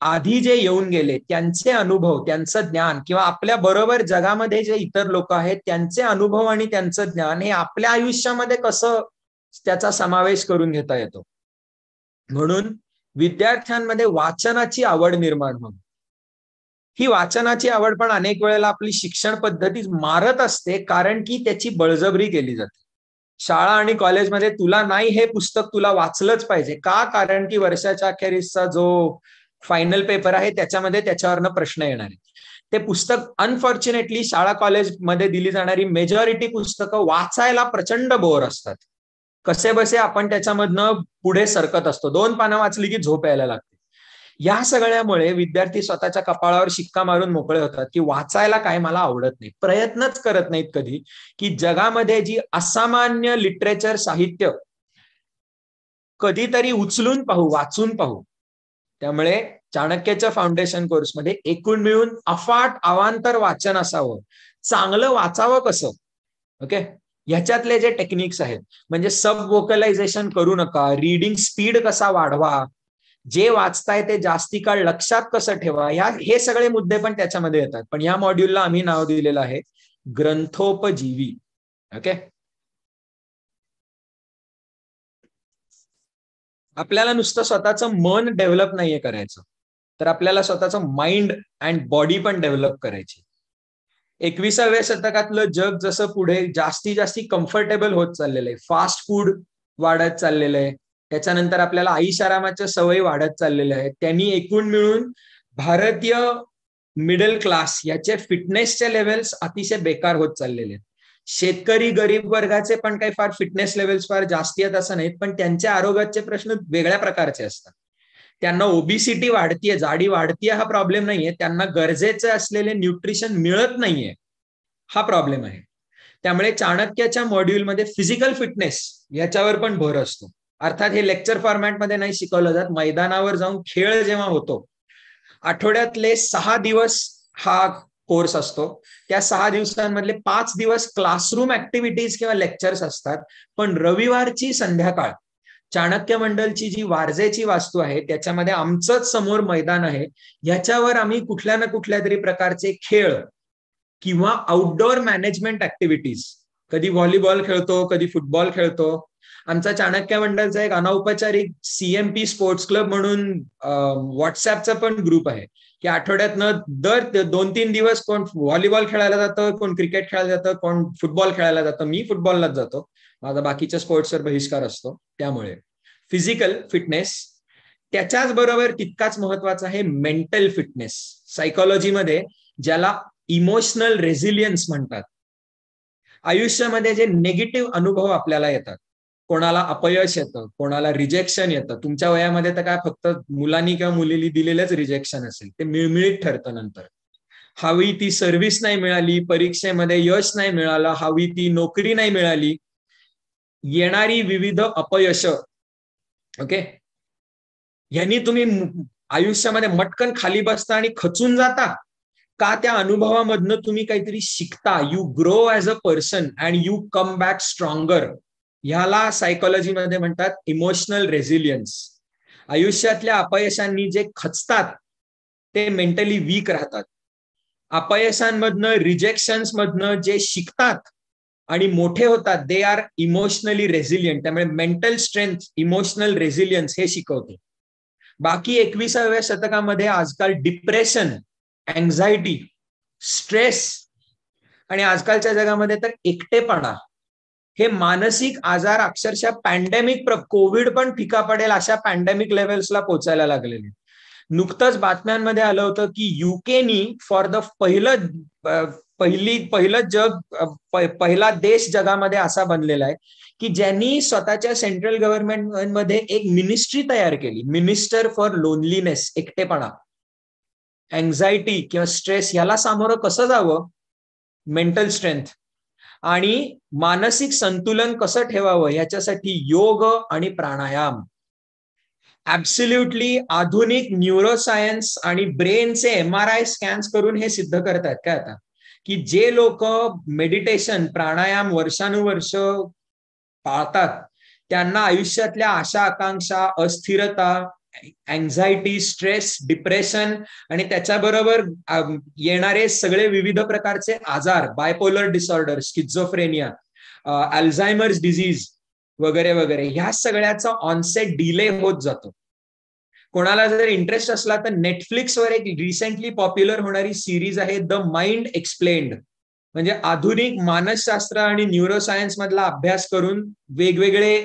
आधी जे येऊन गेले त्यांचे अनुभव, त्यांचं ज्ञान, किंवा आपल्या बरोबर जगामध्ये जे इतर लोक आहेत त्यांचे अनुभव आणि त्यांचं ज्ञान हे आपल्या आयुष्यामध्ये कसं त्याचा समावेश करून घेता येतो. म्हणून विद्यार्थ्यांमध्ये वाचनाची आवड निर्माण होणं. ही वाचनाची आवड पण अनेक वेळेला आपली शिक्षण पद्धती मारत असते, कारण की त्याची बळजबरी केली जाते. शाळा आणि कॉलेजमध्ये तुला नाही हे पुस्तक तुला वाचलंच पाहिजे का, कारण की वर्षाच्या अखेरीसचा जो फायनल पेपर आहे त्याच्यामध्ये त्याच्यावरनं प्रश्न येणार आहे. ते पुस्तक अनफॉर्च्युनेटली शाळा कॉलेजमध्ये दिली जाणारी मेजॉरिटी पुस्तकं वाचायला प्रचंड बोर असतात. कसे बसे आपण त्याच्यामधनं पुढे सरकत असतो, 2 पानं वाचली की झोप यायला लागते. या सगळ्यामुळे विद्यार्थी स्वतःच्या कपाळावर शिक्का मारून मोकळे होतात की वाचायला काय मला आवडत नाही, प्रयत्नच करत नाहीत कधी की जगामध्ये जी असामान्य लिटरेचर साहित्य कधीतरी उचलून पाहू, वाचून पाहू. त्यामुळे चाणक्यच्या फाउंडेशन कोर्समध्ये एकूण मिळून अफाट अवांतर वाचन असावं. चांगलं वाचावं कसं, ओके, ह्याच्यातले जे टेक्निक्स आहेत, म्हणजे सब वोकलायझेशन करू नका, रीडिंग स्पीड कसा वाढवा, जे वाचताय ते जास्ती काळ लक्षात कसं ठेवा, हे सगळे मुद्दे पण त्याच्यामध्ये येतात. पण या मॉड्यूलला आम्ही नाव दिलेलं आहे ग्रंथोपजीवी. ओके. आपल्याला नुसतं स्वतःचं मन डेव्हलप नाहीये करायचं, तर आपल्याला स्वतःचं माइंड अँड बॉडी पण डेव्हलप करायची. 21व्या शतकातलं जग जसं पुढे जास्तीत जास्ती कम्फर्टेबल होत चाललेलं आहे, फास्ट फूड वाढत चाललेलं आहे, त्याच्यानंतर आपल्याला आईशारामाच्या सवयी वाढत चाललेल्या आहेत, त्यांनी एकूण मिळून भारतीय मिडल क्लास याचे फिटनेसचे लेवल्स अतिशय बेकार होत चाललेले आहेत. शेतकरी गरीब वर्गाचे पण काही फार फिटनेस लेवल्स फार जास्ती आहेत असं नाहीत, पण त्यांच्या आरोग्याचे प्रश्न वेगळ्या प्रकारचे असतात. त्यांना ओबिसिटी वाढतीये, जाडी वाढतीये हा प्रॉब्लेम नाहीये, त्यांना गरजेचे असलेले न्यूट्रिशन मिळत नाहीये हा प्रॉब्लेम आहे. त्यामुळे चाणक्याच्या मॉड्यूलमध्ये फिजिकल फिटनेस याच्यावर पण भर असतो. अर्थात हे लेक्चर फॉर्मॅटमध्ये नाही शिकवलं जात, मैदानावर जाऊन खेळ जेव्हा होतो, आठवड्यातले 6 दिवस हा कोर्स असतो, त्या 6 दिवसांमधले 5 दिवस क्लासरूम ऍक्टिव्हिटीज किंवा लेक्चर्स असतात, पण रविवारची संध्याकाळ चाणक्य मंडलची जी वारजेची वास्तू आहे त्याच्यामध्ये आमचंच समोर मैदान आहे, याच्यावर आम्ही कुठल्या ना कुठल्या तरी प्रकारचे खेळ किंवा आउटडोअर मॅनेजमेंट ऍक्टिव्हिटीज, कधी व्हॉलीबॉल खेळतो, कधी फुटबॉल खेळतो. आमचा चाणक्य मंडळचा एक अनौपचारिक सीएमपी स्पोर्ट्स क्लब म्हणून व्हॉट्सअपचा पण ग्रुप आहे, की आठवड्यातनं दर 2-3 दिवस कोण व्हॉलीबॉल खेळायला जातं, कोण क्रिकेट खेळायला जातं, कोण फुटबॉल खेळायला जातं. मी फुटबॉललाच जातो, माझा बाकीच्या स्पोर्ट्सवर बहिष्कार असतो. त्यामुळे फिजिकल फिटनेस, त्याच्याच बरोबर तितकाच महत्वाचा आहे मेंटल फिटनेस. सायकोलॉजीमध्ये ज्याला इमोशनल रेझिलियन्स म्हणतात. आयुष्यामध्ये जे निगेटिव्ह अनुभव आपल्याला येतात, कोणाला अपयश येतं, कोणाला रिजेक्शन येतं, तुमच्या वयामध्ये तर काय फक्त मुलांनी किंवा मुलींनी दिलेलंच रिजेक्शन असेल, ते मिळमिळीत ठरतं. नंतर हवी ती सर्व्हिस नाही मिळाली, परीक्षेमध्ये यश नाही मिळालं, हवी ती नोकरी नाही मिळाली, येणारी विविध अपयश, ओके, यांनी तुम्ही आयुष्यामध्ये मटकन खाली बसता आणि खचून जाता का? त्या अनुभवामधनं तुम्ही काहीतरी शिकता, you grow as a person and you come back stronger. ह्याला सायकोलॉजीमध्ये म्हणतात इमोशनल रेझिलियन्स. आयुष्यातल्या अपयशांनी जे खचतात ते मेंटली वीक राहतात. अपयशांमधनं, रिजेक्शन्स मधनं जे शिकतात आणि मोठे होतात, दे आर इमोशनली रेझिलियंट. त्यामुळे मेंटल स्ट्रेंथ, इमोशनल रेझिलियन्स हे शिकवते. बाकी 21व्या शतकामध्ये आजकाल डिप्रेशन, अँझायटी, स्ट्रेस आणि आजकालच्या जगामध्ये तर एकटेपणा, हे मानसिक आजार अक्षरशः पॅन्डेमिक, कोविड पण फिका पडेल अशा पॅन्डेमिक लेव्हल्सला पोहोचायला लागलेले. नुकतंच बातम्यांमध्ये आलं होतं की युकेनी फॉर द पहिला देश जगामध्ये असा बनलेला आहे की ज्यांनी स्वतःच्या सेंट्रल गव्हर्नमेंटमध्ये एक मिनिस्ट्री तयार केली, मिनिस्टर फॉर लोनलीनेस, एकटेपणा, अँझायटी किंवा स्ट्रेस याला सामोरं कसं जावं, मेंटल स्ट्रेंथ आणि मानसिक संतुलन कसं ठेवावं याच्यासाठी योग आणि प्राणायाम. ऍब्सोल्युटली आधुनिक न्यूरोसायन्स आणि ब्रेनचे MRI स्कॅन्स करून हे सिद्ध करतात काय आता, की जे लोक मेडिटेशन, प्राणायाम वर्षानुवर्ष पाळतात त्यांना आयुष्यातल्या आशा आकांक्षा, अस्थिरता, अँझायटी, स्ट्रेस, डिप्रेशन आणि त्याच्याबरोबर येणारे सगळे विविध प्रकारचे आजार, bipolar disorder, schizophrenia, Alzheimer's disease वगैरे वगैरे, ह्या सगळ्याचा ऑनसेट डिले होत जातो. कोणाला जर इंटरेस्ट असला तर नेटफ्लिक्सवर एक रिसेंटली पॉप्युलर होणारी सिरीज आहे द माइंड एक्सप्लेन्ड, म्हणजे आधुनिक मानसशास्त्र आणि न्यूरोसायन्स मधला अभ्यास करून वेगवेगळे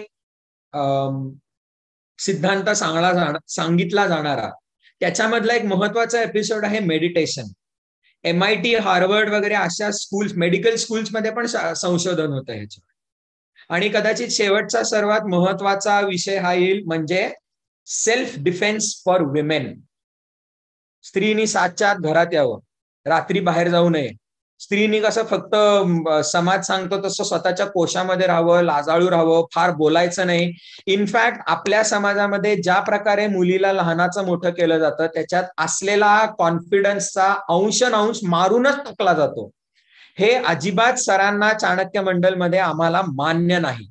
सिद्धांत सांगितला जाणारा. त्याच्यामधला एक महत्वाचा एपिसोड आहे मेडिटेशन. MIT, हार्वर्ड वगैरे अशा स्कूल्स, मेडिकल स्कूल्स मध्ये पण संशोधन होतं ह्याच्यावर. आणि कदाचित शेवटचा सर्वात महत्वाचा विषय हा येईल, म्हणजे सेल्फ डिफेन्स फॉर विमेन. स्त्रीनी 7च्या आत घरात यावं, रात्री बाहेर जाऊ नये. स्त्रीनी कसं फक्त समाज सांगतो तसं स्वतःच्या कोशामध्ये राहावं, लाजाळू राहावं, फार बोलायचं नाही. इनफॅक्ट आपल्या समाजामध्ये ज्या प्रकारे मुलीला लहानाचं मोठं केलं जातं त्याच्यात असलेला कॉन्फिडन्सचा अंश मारूनच टाकला जातो. हे अजिबात सरांना चाणक्य मंडलमध्ये आम्हाला मान्य नाही.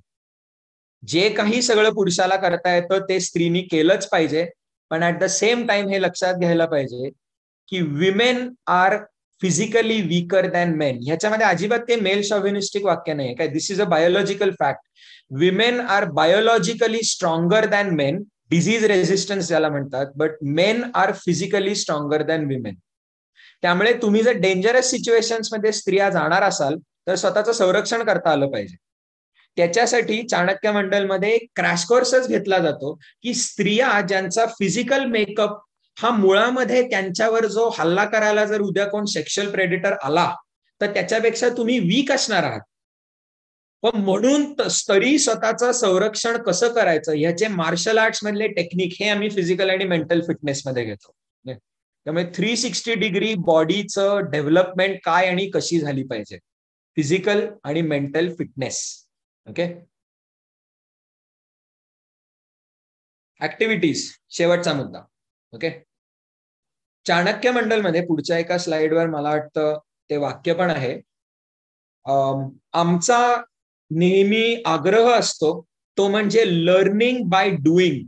जे काही सगळं पुरुषाला करता येतं ते स्त्रीनी केलंच पाहिजे, पण ऍट द सेम टाइम हे लक्षात घ्यायला पाहिजे की women are physically weaker than men. ह्याच्यामध्ये अजिबात ते मेल शॉव्हिनिस्टिक वाक्य नाही काय. This is a biological fact. Women are biologically stronger than men, disease resistance ज्याला म्हणतात, but men are physically stronger than women. त्यामुळे तुम्ही जर डेंजरस सिच्युएशन्स मध्ये स्त्रिया जाणार असाल तर स्वतःचं संरक्षण करता आलं पाहिजे. त्याच्यासाठी चाणक्य मंडलमध्ये एक क्रॅश कोर्सच घेतला जातो की स्त्रिया ज्यांचा फिजिकल मेकअप हा मुळामध्ये त्यांच्यावर जो हल्ला करायला जर उद्या कोण सेक्शुअल प्रेडिटर आला तर त्याच्यापेक्षा तुम्ही वीक असणार आहात. पण म्हणून तरी स्वतःचं संरक्षण कसं करायचं ह्याचे मार्शल आर्ट्स मधले टेक्निक हे आम्ही फिजिकल आणि मेंटल फिटनेस मध्ये घेतो. त्यामुळे 360 डिग्री बॉडीचं डेव्हलपमेंट काय आणि कशी झाली पाहिजे, फिजिकल आणि मेंटल फिटनेस. ओके, ऍक्टिव्हिटीज शेवटचा मुद्दा. ओके, चाणक्य मंडलमध्ये पुढच्या एका स्लाइडवर मला वाटतं ते वाक्य पण आहे, आमचा नेहमी आग्रह असतो तो म्हणजे लर्निंग बाय डुईंग.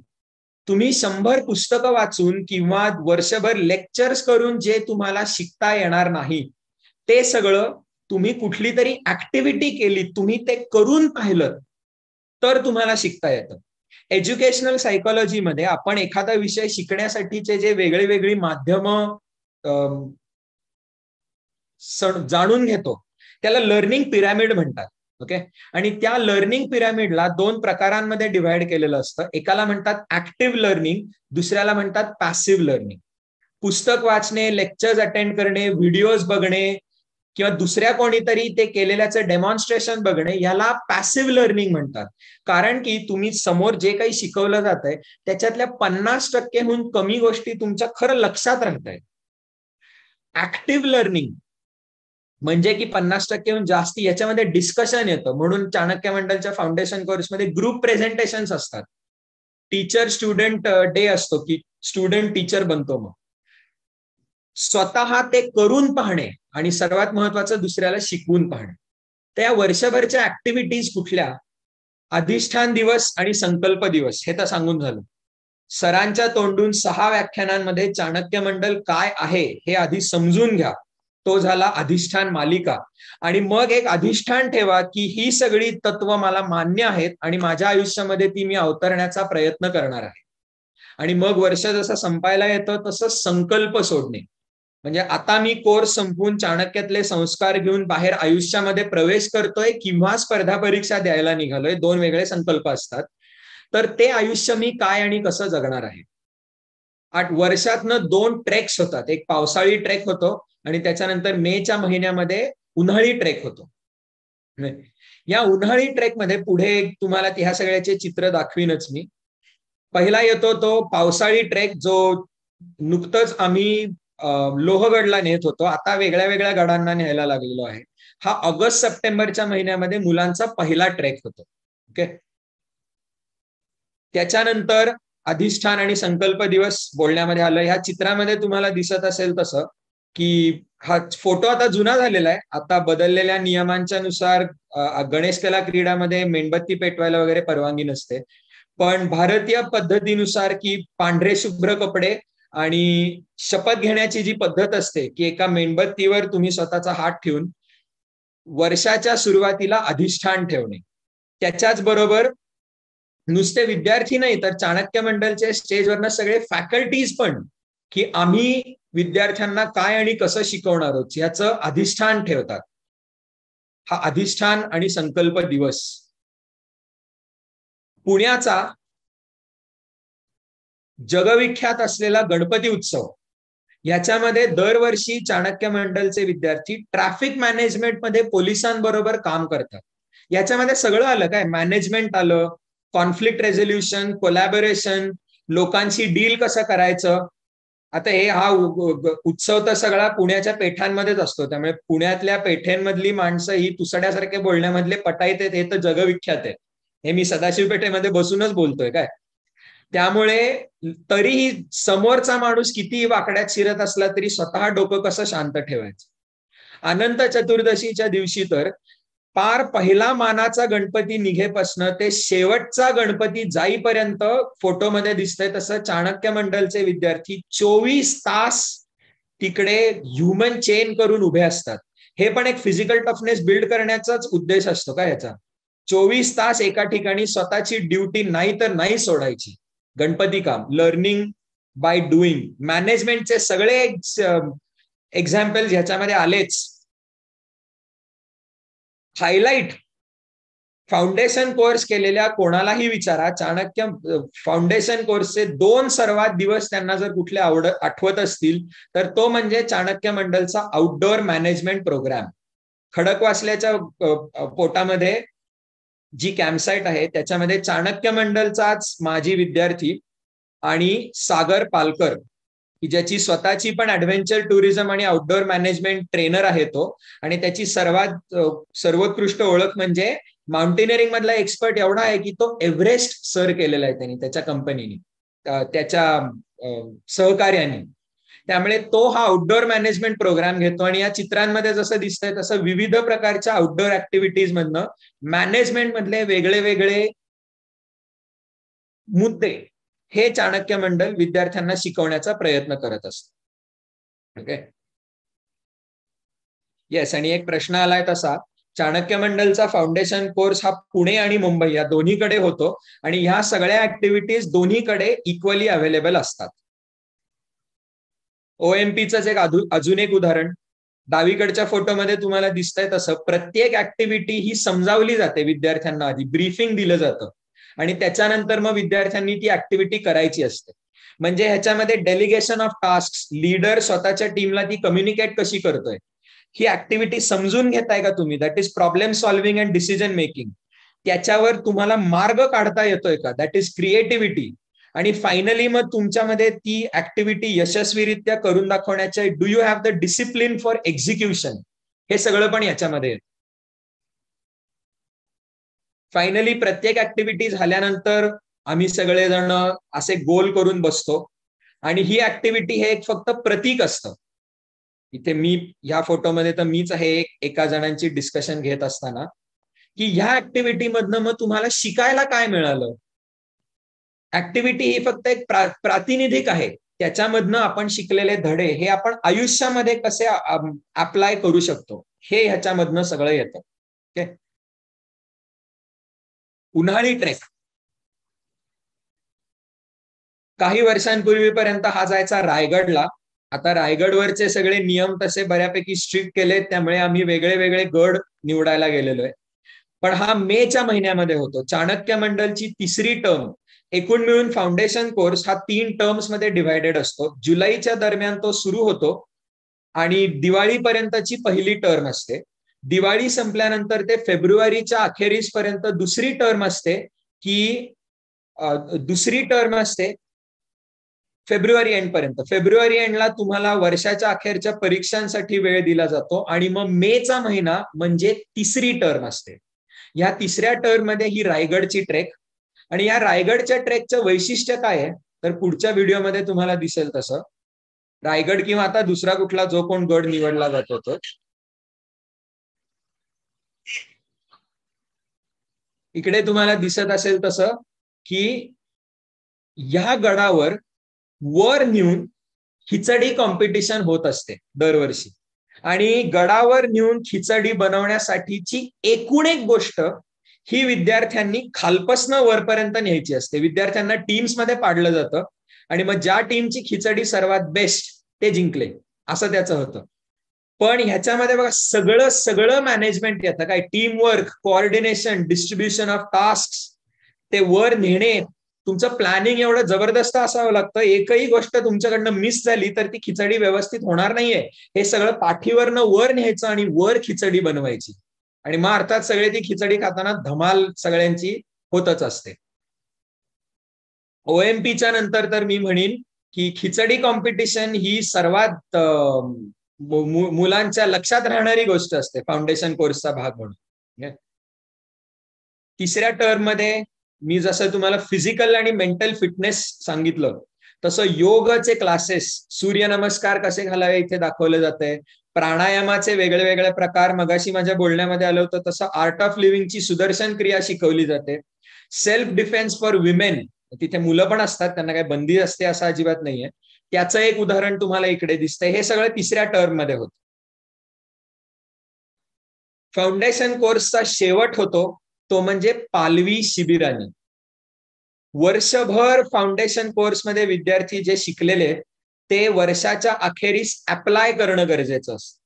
तुम्ही 100 पुस्तकं वाचून किंवा वर्षभर लेक्चर्स करून जे तुम्हाला शिकता येणार नाही ते सगळं तुम्ही कुठली तरी ऍक्टिव्हिटी केली, तुम्ही ते करून पाहिलं तर तुम्हाला शिकता येतं. एज्युकेशनल सायकोलॉजीमध्ये आपण एखादा विषय शिकण्यासाठीचे जे वेगळे वेगळी माध्यमं जाणून घेतो त्याला लर्निंग पिरॅमिड म्हणतात. ओके, आणि त्या लर्निंग पिरॅमिडला 2 प्रकारांमध्ये डिव्हाइड केलेलं असतं. एकाला म्हणतात ऍक्टिव्ह लर्निंग, दुसऱ्याला म्हणतात पॅसिव्ह लर्निंग. पुस्तक वाचणे, लेक्चर्स अटेंड करणे, व्हिडिओज बघणे किंवा दुसऱ्या कोणीतरी ते केलेल्याचं डेमॉन्स्ट्रेशन बघणे याला पॅसिव्ह लर्निंग म्हणतात. कारण की तुम्ही समोर जे काही शिकवलं जात आहे त्याच्यातल्या 50% कमी गोष्टी तुमच्या खरं लक्षात राहत आहेत. ऍक्टिव्ह लर्निंग म्हणजे की 50% जास्ती याच्यामध्ये डिस्कशन येतं. म्हणून चाणक्य मंडलच्या फाउंडेशन कोर्समध्ये ग्रुप प्रेझेंटेशन्स असतात. टीचर स्टुडंट डे असतो की स्टुडंट टीचर बनतो. मग स्वतः ते करून पाहणे आणि सर्वात महत्वाचं दुसऱ्याला शिकवून पाहणे. त्या वर्षभरच्या ऍक्टिव्हिटीज कुठल्या, अधिष्ठान दिवस आणि संकल्प दिवस हे तर सांगून झालं. सरांच्या तोंडून 6 व्याख्यानांमध्ये चाणक्य मंडल काय आहे हे आधी समजून घ्या. तो झाला अधिष्ठान मालिका. आणि मग एक अधिष्ठान ठेवा की ही सगळी तत्व मला मान्य आहेत आणि माझ्या आयुष्यामध्ये ती मी अवतरण्याचा प्रयत्न करणार आहे. आणि मग वर्ष जसं संपायला येतं तसं संकल्प सोडणे. म्हणजे आता मी कोर्स संपवून चाणक्यातले संस्कार घेऊन बाहेर आयुष्यामध्ये प्रवेश करतोय किंवा स्पर्धा परीक्षा द्यायला निघालोय, 2 वेगळे संकल्प असतात. तर ते आयुष्य मी काय आणि कसं जगणार आहे. 8 वर्षातनं 2 ट्रेक्स होतात. एक पावसाळी ट्रेक होतो आणि त्याच्यानंतर मेच्या महिन्यामध्ये उन्हाळी ट्रेक होतो. या उन्हाळी ट्रेकमध्ये पुढे तुम्हाला ह्या सगळ्याचे चित्र दाखवीनच मी. पहिला येतो तो पावसाळी ट्रेक जो नुकतंच आम्ही लोहगडला नेत होतो, आता वेगळ्या वेगळ्या गडांना न्यायला लागलेलो आहे. हा ऑगस्ट सप्टेंबरच्या महिन्यामध्ये मुलांचा पहिला ट्रेक होतो. ओके, त्याच्यानंतर अधिष्ठान आणि संकल्प दिवस बोलण्यामध्ये आलं. ह्या चित्रामध्ये तुम्हाला दिसत असेल तसं की हा फोटो आता जुना झालेला आहे. आता बदललेल्या नियमांच्या नुसार गणेश कला क्रीडामध्ये मेणबत्ती पेटवायला वगैरे परवानगी नसते. पण भारतीय पद्धतीनुसार की पांढरे शुभ्र कपडे आणि शपथ घेण्याची जी पद्धत असते की एका मेणबत्तीवर तुम्ही स्वतःचा हात ठेवून वर्षाच्या सुरुवातीला अधिष्ठान ठेवणे. त्याच्याच बरोबर नुसते विद्यार्थी नाही तर चाणक्य मंडलचे स्टेजवरनं सगळे फॅकल्टीज पण की आम्ही विद्यार्थ्यांना काय आणि कसं शिकवणार आहोत याचं अधिष्ठान ठेवतात. हा अधिष्ठान आणि संकल्प दिवस. पुण्याचा जगविख्यात असलेला गणपती उत्सव, याच्यामध्ये दरवर्षी चाणक्य मंडलचे विद्यार्थी ट्रॅफिक मॅनेजमेंटमध्ये पोलिसांबरोबर काम करतात. याच्यामध्ये सगळं आलं काय, मॅनेजमेंट आलं, कॉन्फ्लिक्ट रेझोल्युशन, कोलॅबोरेशन, लोकांशी डील कसं करायचं. आता हा उत्सव तर सगळा पुण्याच्या पेठांमध्येच असतो. त्यामुळे पुण्यातल्या पेठेंमधली माणसं ही तुसड्यासारखे बोलण्यामधले पटाईत आहेत हे तर जगविख्यात आहे. हे मी सदाशिव पेठेमध्ये बसूनच बोलतोय काय. त्यामुळे तरीही समोरचा माणूस कितीही वाकड्यात शिरत असला तरी स्वतः डोकं कसं शांत ठेवायचं. अनंत चतुर्दशीच्या दिवशी तर पार पहिला मानाचा गणपती निघेपासनं ते शेवटचा गणपती जाईपर्यंत फोटोमध्ये दिसतंय तसं चाणक्य मंडलचे विद्यार्थी 24 तास तिकडे ह्युमन चेन करून उभे असतात. हे पण एक फिजिकल टफनेस बिल्ड करण्याचाच उद्देश असतो का याचा. 24 तास एका ठिकाणी स्वतःची ड्युटी नाही तर नाही सोडायची. गणपती काम, लर्निंग बाय डुईंग, मॅनेजमेंटचे सगळे एक्झाम्पल ह्याच्यामध्ये आलेच. हायलाइट फाउंडेशन कोर्स केलेल्या कोणालाही विचारा, चाणक्य फाउंडेशन कोर्सचे 2 सर्वात दिवस त्यांना जर कुठले आठवत असतील तर तो म्हणजे चाणक्य मंडलचा आउटडोअर मॅनेजमेंट प्रोग्राम. खडकवासल्याच्या पोटामध्ये जी कॅम्पसाईट आहे त्याच्यामध्ये चाणक्य मंडलचाच माजी विद्यार्थी आणि सागर पालकर, की ज्याची स्वतःची पण ऍडव्हेंचर टुरिझम आणि आउटडोअर मॅनेजमेंट ट्रेनर आहे तो, आणि त्याची सर्वोत्कृष्ट ओळख म्हणजे माउंटेनिअरिंग मधला एक्सपर्ट एवढा आहे की तो एव्हरेस्ट सर केलेला आहे त्यांनी, त्याच्या कंपनीने, त्याच्या सहकार्याने. त्यामुळे तो हा आउटडोअर मॅनेजमेंट प्रोग्राम घेतो आणि या चित्रांमध्ये जसं दिसतंय तसं विविध प्रकारच्या आउटडोअर ऍक्टिव्हिटीज मधनं मॅनेजमेंट मधले वेगळे वेगळे मुद्दे हे चाणक्य मंडल विद्यार्थ्यांना शिकवण्याचा प्रयत्न करत असतं. Okay, yes. आणि एक प्रश्न आलाय तसा, चाणक्य मंडलचा फाउंडेशन कोर्स हा पुणे आणि मुंबई या दोन्हीकडे होतो आणि ह्या सगळ्या ऍक्टिव्हिटीज दोन्हीकडे इक्वली अवेलेबल असतात. ओएमपीच एक अजून एक उदाहरण डावीकडच्या फोटोमध्ये तुम्हाला दिसतंय तसं प्रत्येक ऍक्टिव्हिटी ही समजावली जाते विद्यार्थ्यांना, आधी ब्रीफिंग दिलं जातं आणि त्याच्यानंतर मग विद्यार्थ्यांनी ती ऍक्टिव्हिटी करायची असते. म्हणजे ह्याच्यामध्ये डेलिगेशन ऑफ टास्क, लीडर स्वतःच्या टीमला ती कम्युनिकेट कशी करतोय, ही ऍक्टिव्हिटी समजून घेताय का तुम्ही, that is problem solving and decision making, त्याच्यावर तुम्हाला मार्ग काढता येतोय का, दॅट इज क्रिएटिव्हिटी. आणि फायनली मग तुमच्यामध्ये ती ऍक्टिव्हिटी यशस्वीरित्या करून दाखवण्याचे do you have the discipline for execution, हे सगळं पण याच्यामध्ये येतं. फायनली प्रत्येक ऍक्टिव्हिटी झाल्यानंतर आम्ही सगळेजण असे गोल करून बसतो आणि ही ऍक्टिव्हिटी हे एक फक्त प्रतीक असतं. इथे मी ह्या फोटोमध्ये तर मीच आहे एका जणांची डिस्कशन घेत असताना, की ह्या ऍक्टिव्हिटी मधनं मग तुम्हाला शिकायला काय मिळालं. ऍक्टिव्हिटी ही फक्त एक प्रातिनिधिक आहे, त्याच्यामधनं आपण शिकलेले धडे हे आपण आयुष्यामध्ये कसे अप्लाय करू शकतो हे ह्याच्यामधनं सगळं येतं. ओके, उन्हाळी ट्रेक काही वर्षांपूर्वीपर्यंत हा जायचा रायगडला. आता रायगडवरचे सगळे नियम तसे बऱ्यापैकी स्ट्रिक्ट केलेत, त्यामुळे आम्ही वेगळे वेगळे गड निवडायला गेलेलो आहे. पण हा मेच्या महिन्यामध्ये होतो. चाणक्य मंडलची 3री टर्म, एकूण मिळून फाउंडेशन कोर्स हा 3 टर्म्स मध्ये डिव्हायडेड असतो. जुलैच्या दरम्यान तो सुरू होतो आणि दिवाळीपर्यंतची पहिली टर्म असते. दिवाळी संपल्यानंतर ते फेब्रुवारीच्या अखेरीस पर्यंत दुसरी टर्म असते, की दुसरी टर्म असते फेब्रुवारी एंड पर्यंत. फेब्रुवारी एंडला तुम्हाला वर्षाच्या अखेरच्या परीक्षांसाठी वेळ दिला जातो आणि मग मेचा महिना म्हणजे 3री टर्म असते. या 3ऱ्या टर्म मध्ये ही रायगडची ट्रेक, आणि या रायगडच्या ट्रेकचं वैशिष्ट्य काय आहे तर पुढच्या व्हिडिओमध्ये तुम्हाला दिसेल तसं, रायगड किंवा आता दुसरा कुठला जो कोण गड निवडला जातो तो, इकडे तुम्हाला दिसत असेल तसं की या गडावर वर नेऊन खिचडी कॉम्पिटिशन होत असते दरवर्षी. आणि गडावर नेऊन खिचडी बनवण्यासाठीची एकूण एक गोष्ट ही विद्यार्थ्यांनी खालपासनं वरपर्यंत न्यायची असते. विद्यार्थ्यांना टीम्स मध्ये पाडलं जातं आणि मग ज्या टीमची खिचडी सर्वात बेस्ट ते जिंकले, असं त्याचं होतं. पण ह्याच्यामध्ये बघा सगळं सगळं मॅनेजमेंट येतं, काय team work, coordination, distribution of task, ते वर नेणे, तुमचं प्लॅनिंग एवढं जबरदस्त असावं लागतं. एकही गोष्ट तुमच्याकडनं मिस झाली तर ती खिचडी व्यवस्थित होणार नाहीये. हे सगळं पाठीवरनं वर न्यायचं आणि वर खिचडी बनवायची, आणि मग अर्थात सगळे ती खिचडी खाताना धमाल सगळ्यांची होतच असते. ओएमपीच्या नंतर तर मी म्हणेन की खिचडी कॉम्पिटिशन ही सर्वात मुलांच्या लक्षात राहणारी गोष्ट असते फाउंडेशन कोर्सचा भाग म्हणून. 3ऱ्या टर्म मध्ये मी जसं तुम्हाला फिजिकल आणि मेंटल फिटनेस सांगितलं तसं योगचे क्लासेस, सूर्यनमस्कार कसे घालावे इथे दाखवले जाते, प्राणायामाचे वेगळे वेगळे प्रकार मगाशी माझ्या बोलण्यामध्ये आलं होतं तसं आर्ट ऑफ लिव्हिंगची सुदर्शन क्रिया शिकवली जाते. सेल्फ डिफेन्स फॉर विमेन, तिथे मुलं पण असतात, त्यांना काही बंदी असते असं अजिबात नाहीये, त्याचं एक उदाहरण तुम्हाला इकडे दिसतंय. हे सगळं 3ऱ्या टर्म मध्ये होतं. फाउंडेशन कोर्सचा शेवट होतो तो म्हणजे पालवी शिबिराने. वर्षभर फाउंडेशन कोर्समध्ये विद्यार्थी जे शिकलेले ते वर्षाच्या अखेरीस अप्लाय करणं गरजेचं असतं.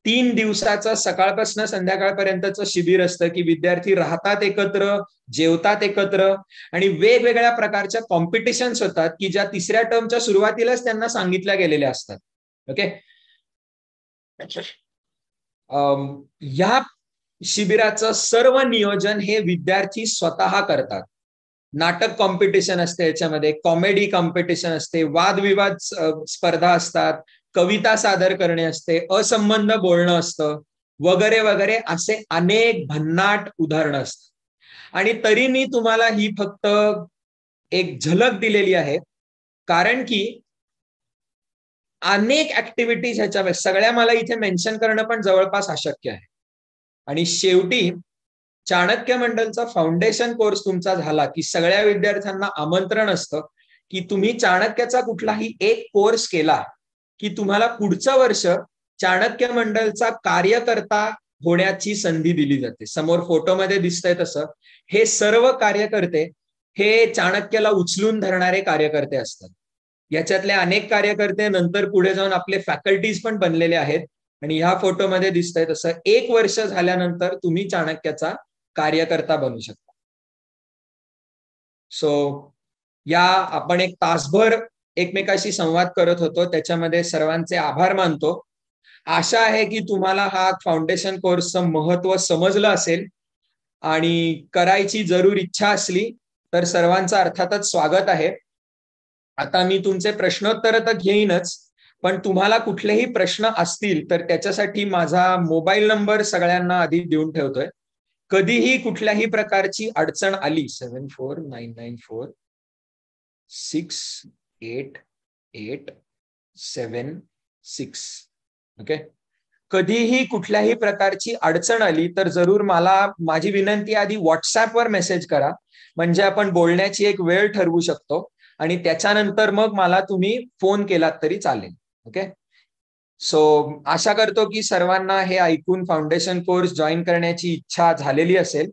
3 दिवसाचं सकाळपासून संध्याकाळपर्यंतचं शिबिर असतं की विद्यार्थी राहतात एकत्र, जेवतात एकत्र आणि वेगवेगळ्या प्रकारच्या कॉम्पिटिशन्स होतात की ज्या तिसऱ्या टर्मच्या सुरुवातीलाच त्यांना सांगितल्या गेलेल्या असतात. ओके. या शिबिराचं सर्व नियोजन हे विद्यार्थी स्वतः करतात. नाटक कॉम्पिटिशन असते, याच्यामध्ये कॉमेडी कॉम्पिटिशन असते, वादविवाद स्पर्धा असतात, कविता सादर करणे असते, असंबंध बोलणं असतं वगैरे वगैरे असे अनेक भन्नाट उदाहरणं असतात. आणि तरी मी तुम्हाला ही फक्त एक झलक दिलेली आहे, कारण की अनेक ऍक्टिव्हिटीज ह्याच्यामध्ये सगळ्या मला इथे मेन्शन करणं पण जवळपास अशक्य आहे. आणि शेवटी चाणक्य मंडलचा फाउंडेशन कोर्स तुमचा झाला की सगळ्या विद्यार्थ्यांना आमंत्रण असतं की तुम्ही चाणक्याचा कुठलाही एक कोर्स केला की तुम्हाला पुढचं वर्ष चाणक्य मंडलचा कार्यकर्ता होण्याची संधी दिली जाते. समोर फोटोमध्ये दिसतंय तसं हे सर्व कार्यकर्ते हे चाणक्याला उचलून धरणारे कार्यकर्ते असतात. याच्यातले अनेक कार्यकर्ते नंतर पुढे जाऊन आपले फॅकल्टीज पण बनलेले आहेत. आणि ह्या फोटोमध्ये दिसतंय तसं 1 वर्ष झाल्यानंतर तुम्ही चाणक्याचा कार्यकर्ता बनू शकता. सो या आपण एक तासभर एकमेकाशी संवाद करत होतो, त्याच्यामध्ये सर्वांचे आभार मानतो. आशा आहे की तुम्हाला हा फाउंडेशन कोर्सचं महत्व समजलं असेल आणि करायची जरूर इच्छा असली तर सर्वांचं अर्थातच स्वागत आहे. आता मी तुमचे प्रश्नोत्तर तर घेईनच, पण तुम्हाला कुठलेही प्रश्न असतील तर त्याच्यासाठी माझा मोबाईल नंबर सगळ्यांना आधी देऊन ठेवतोय. कधीही कुठल्याही प्रकारची अडचण आली 7499468876. ओके. कधीही कुठल्याही प्रकारची अडचण आली तर जरूर मला माझी विनंती आधी व्हॉट्सअपवर मेसेज करा, म्हणजे आपण बोलण्याची एक वेळ ठरवू शकतो आणि त्याच्यानंतर मग मला तुम्ही फोन केलात तरी चालेल. ओके. सो आशा करतो की सर्वांना हे ऐकून फाउंडेशन कोर्स जॉईन करण्याची इच्छा झालेली असेल.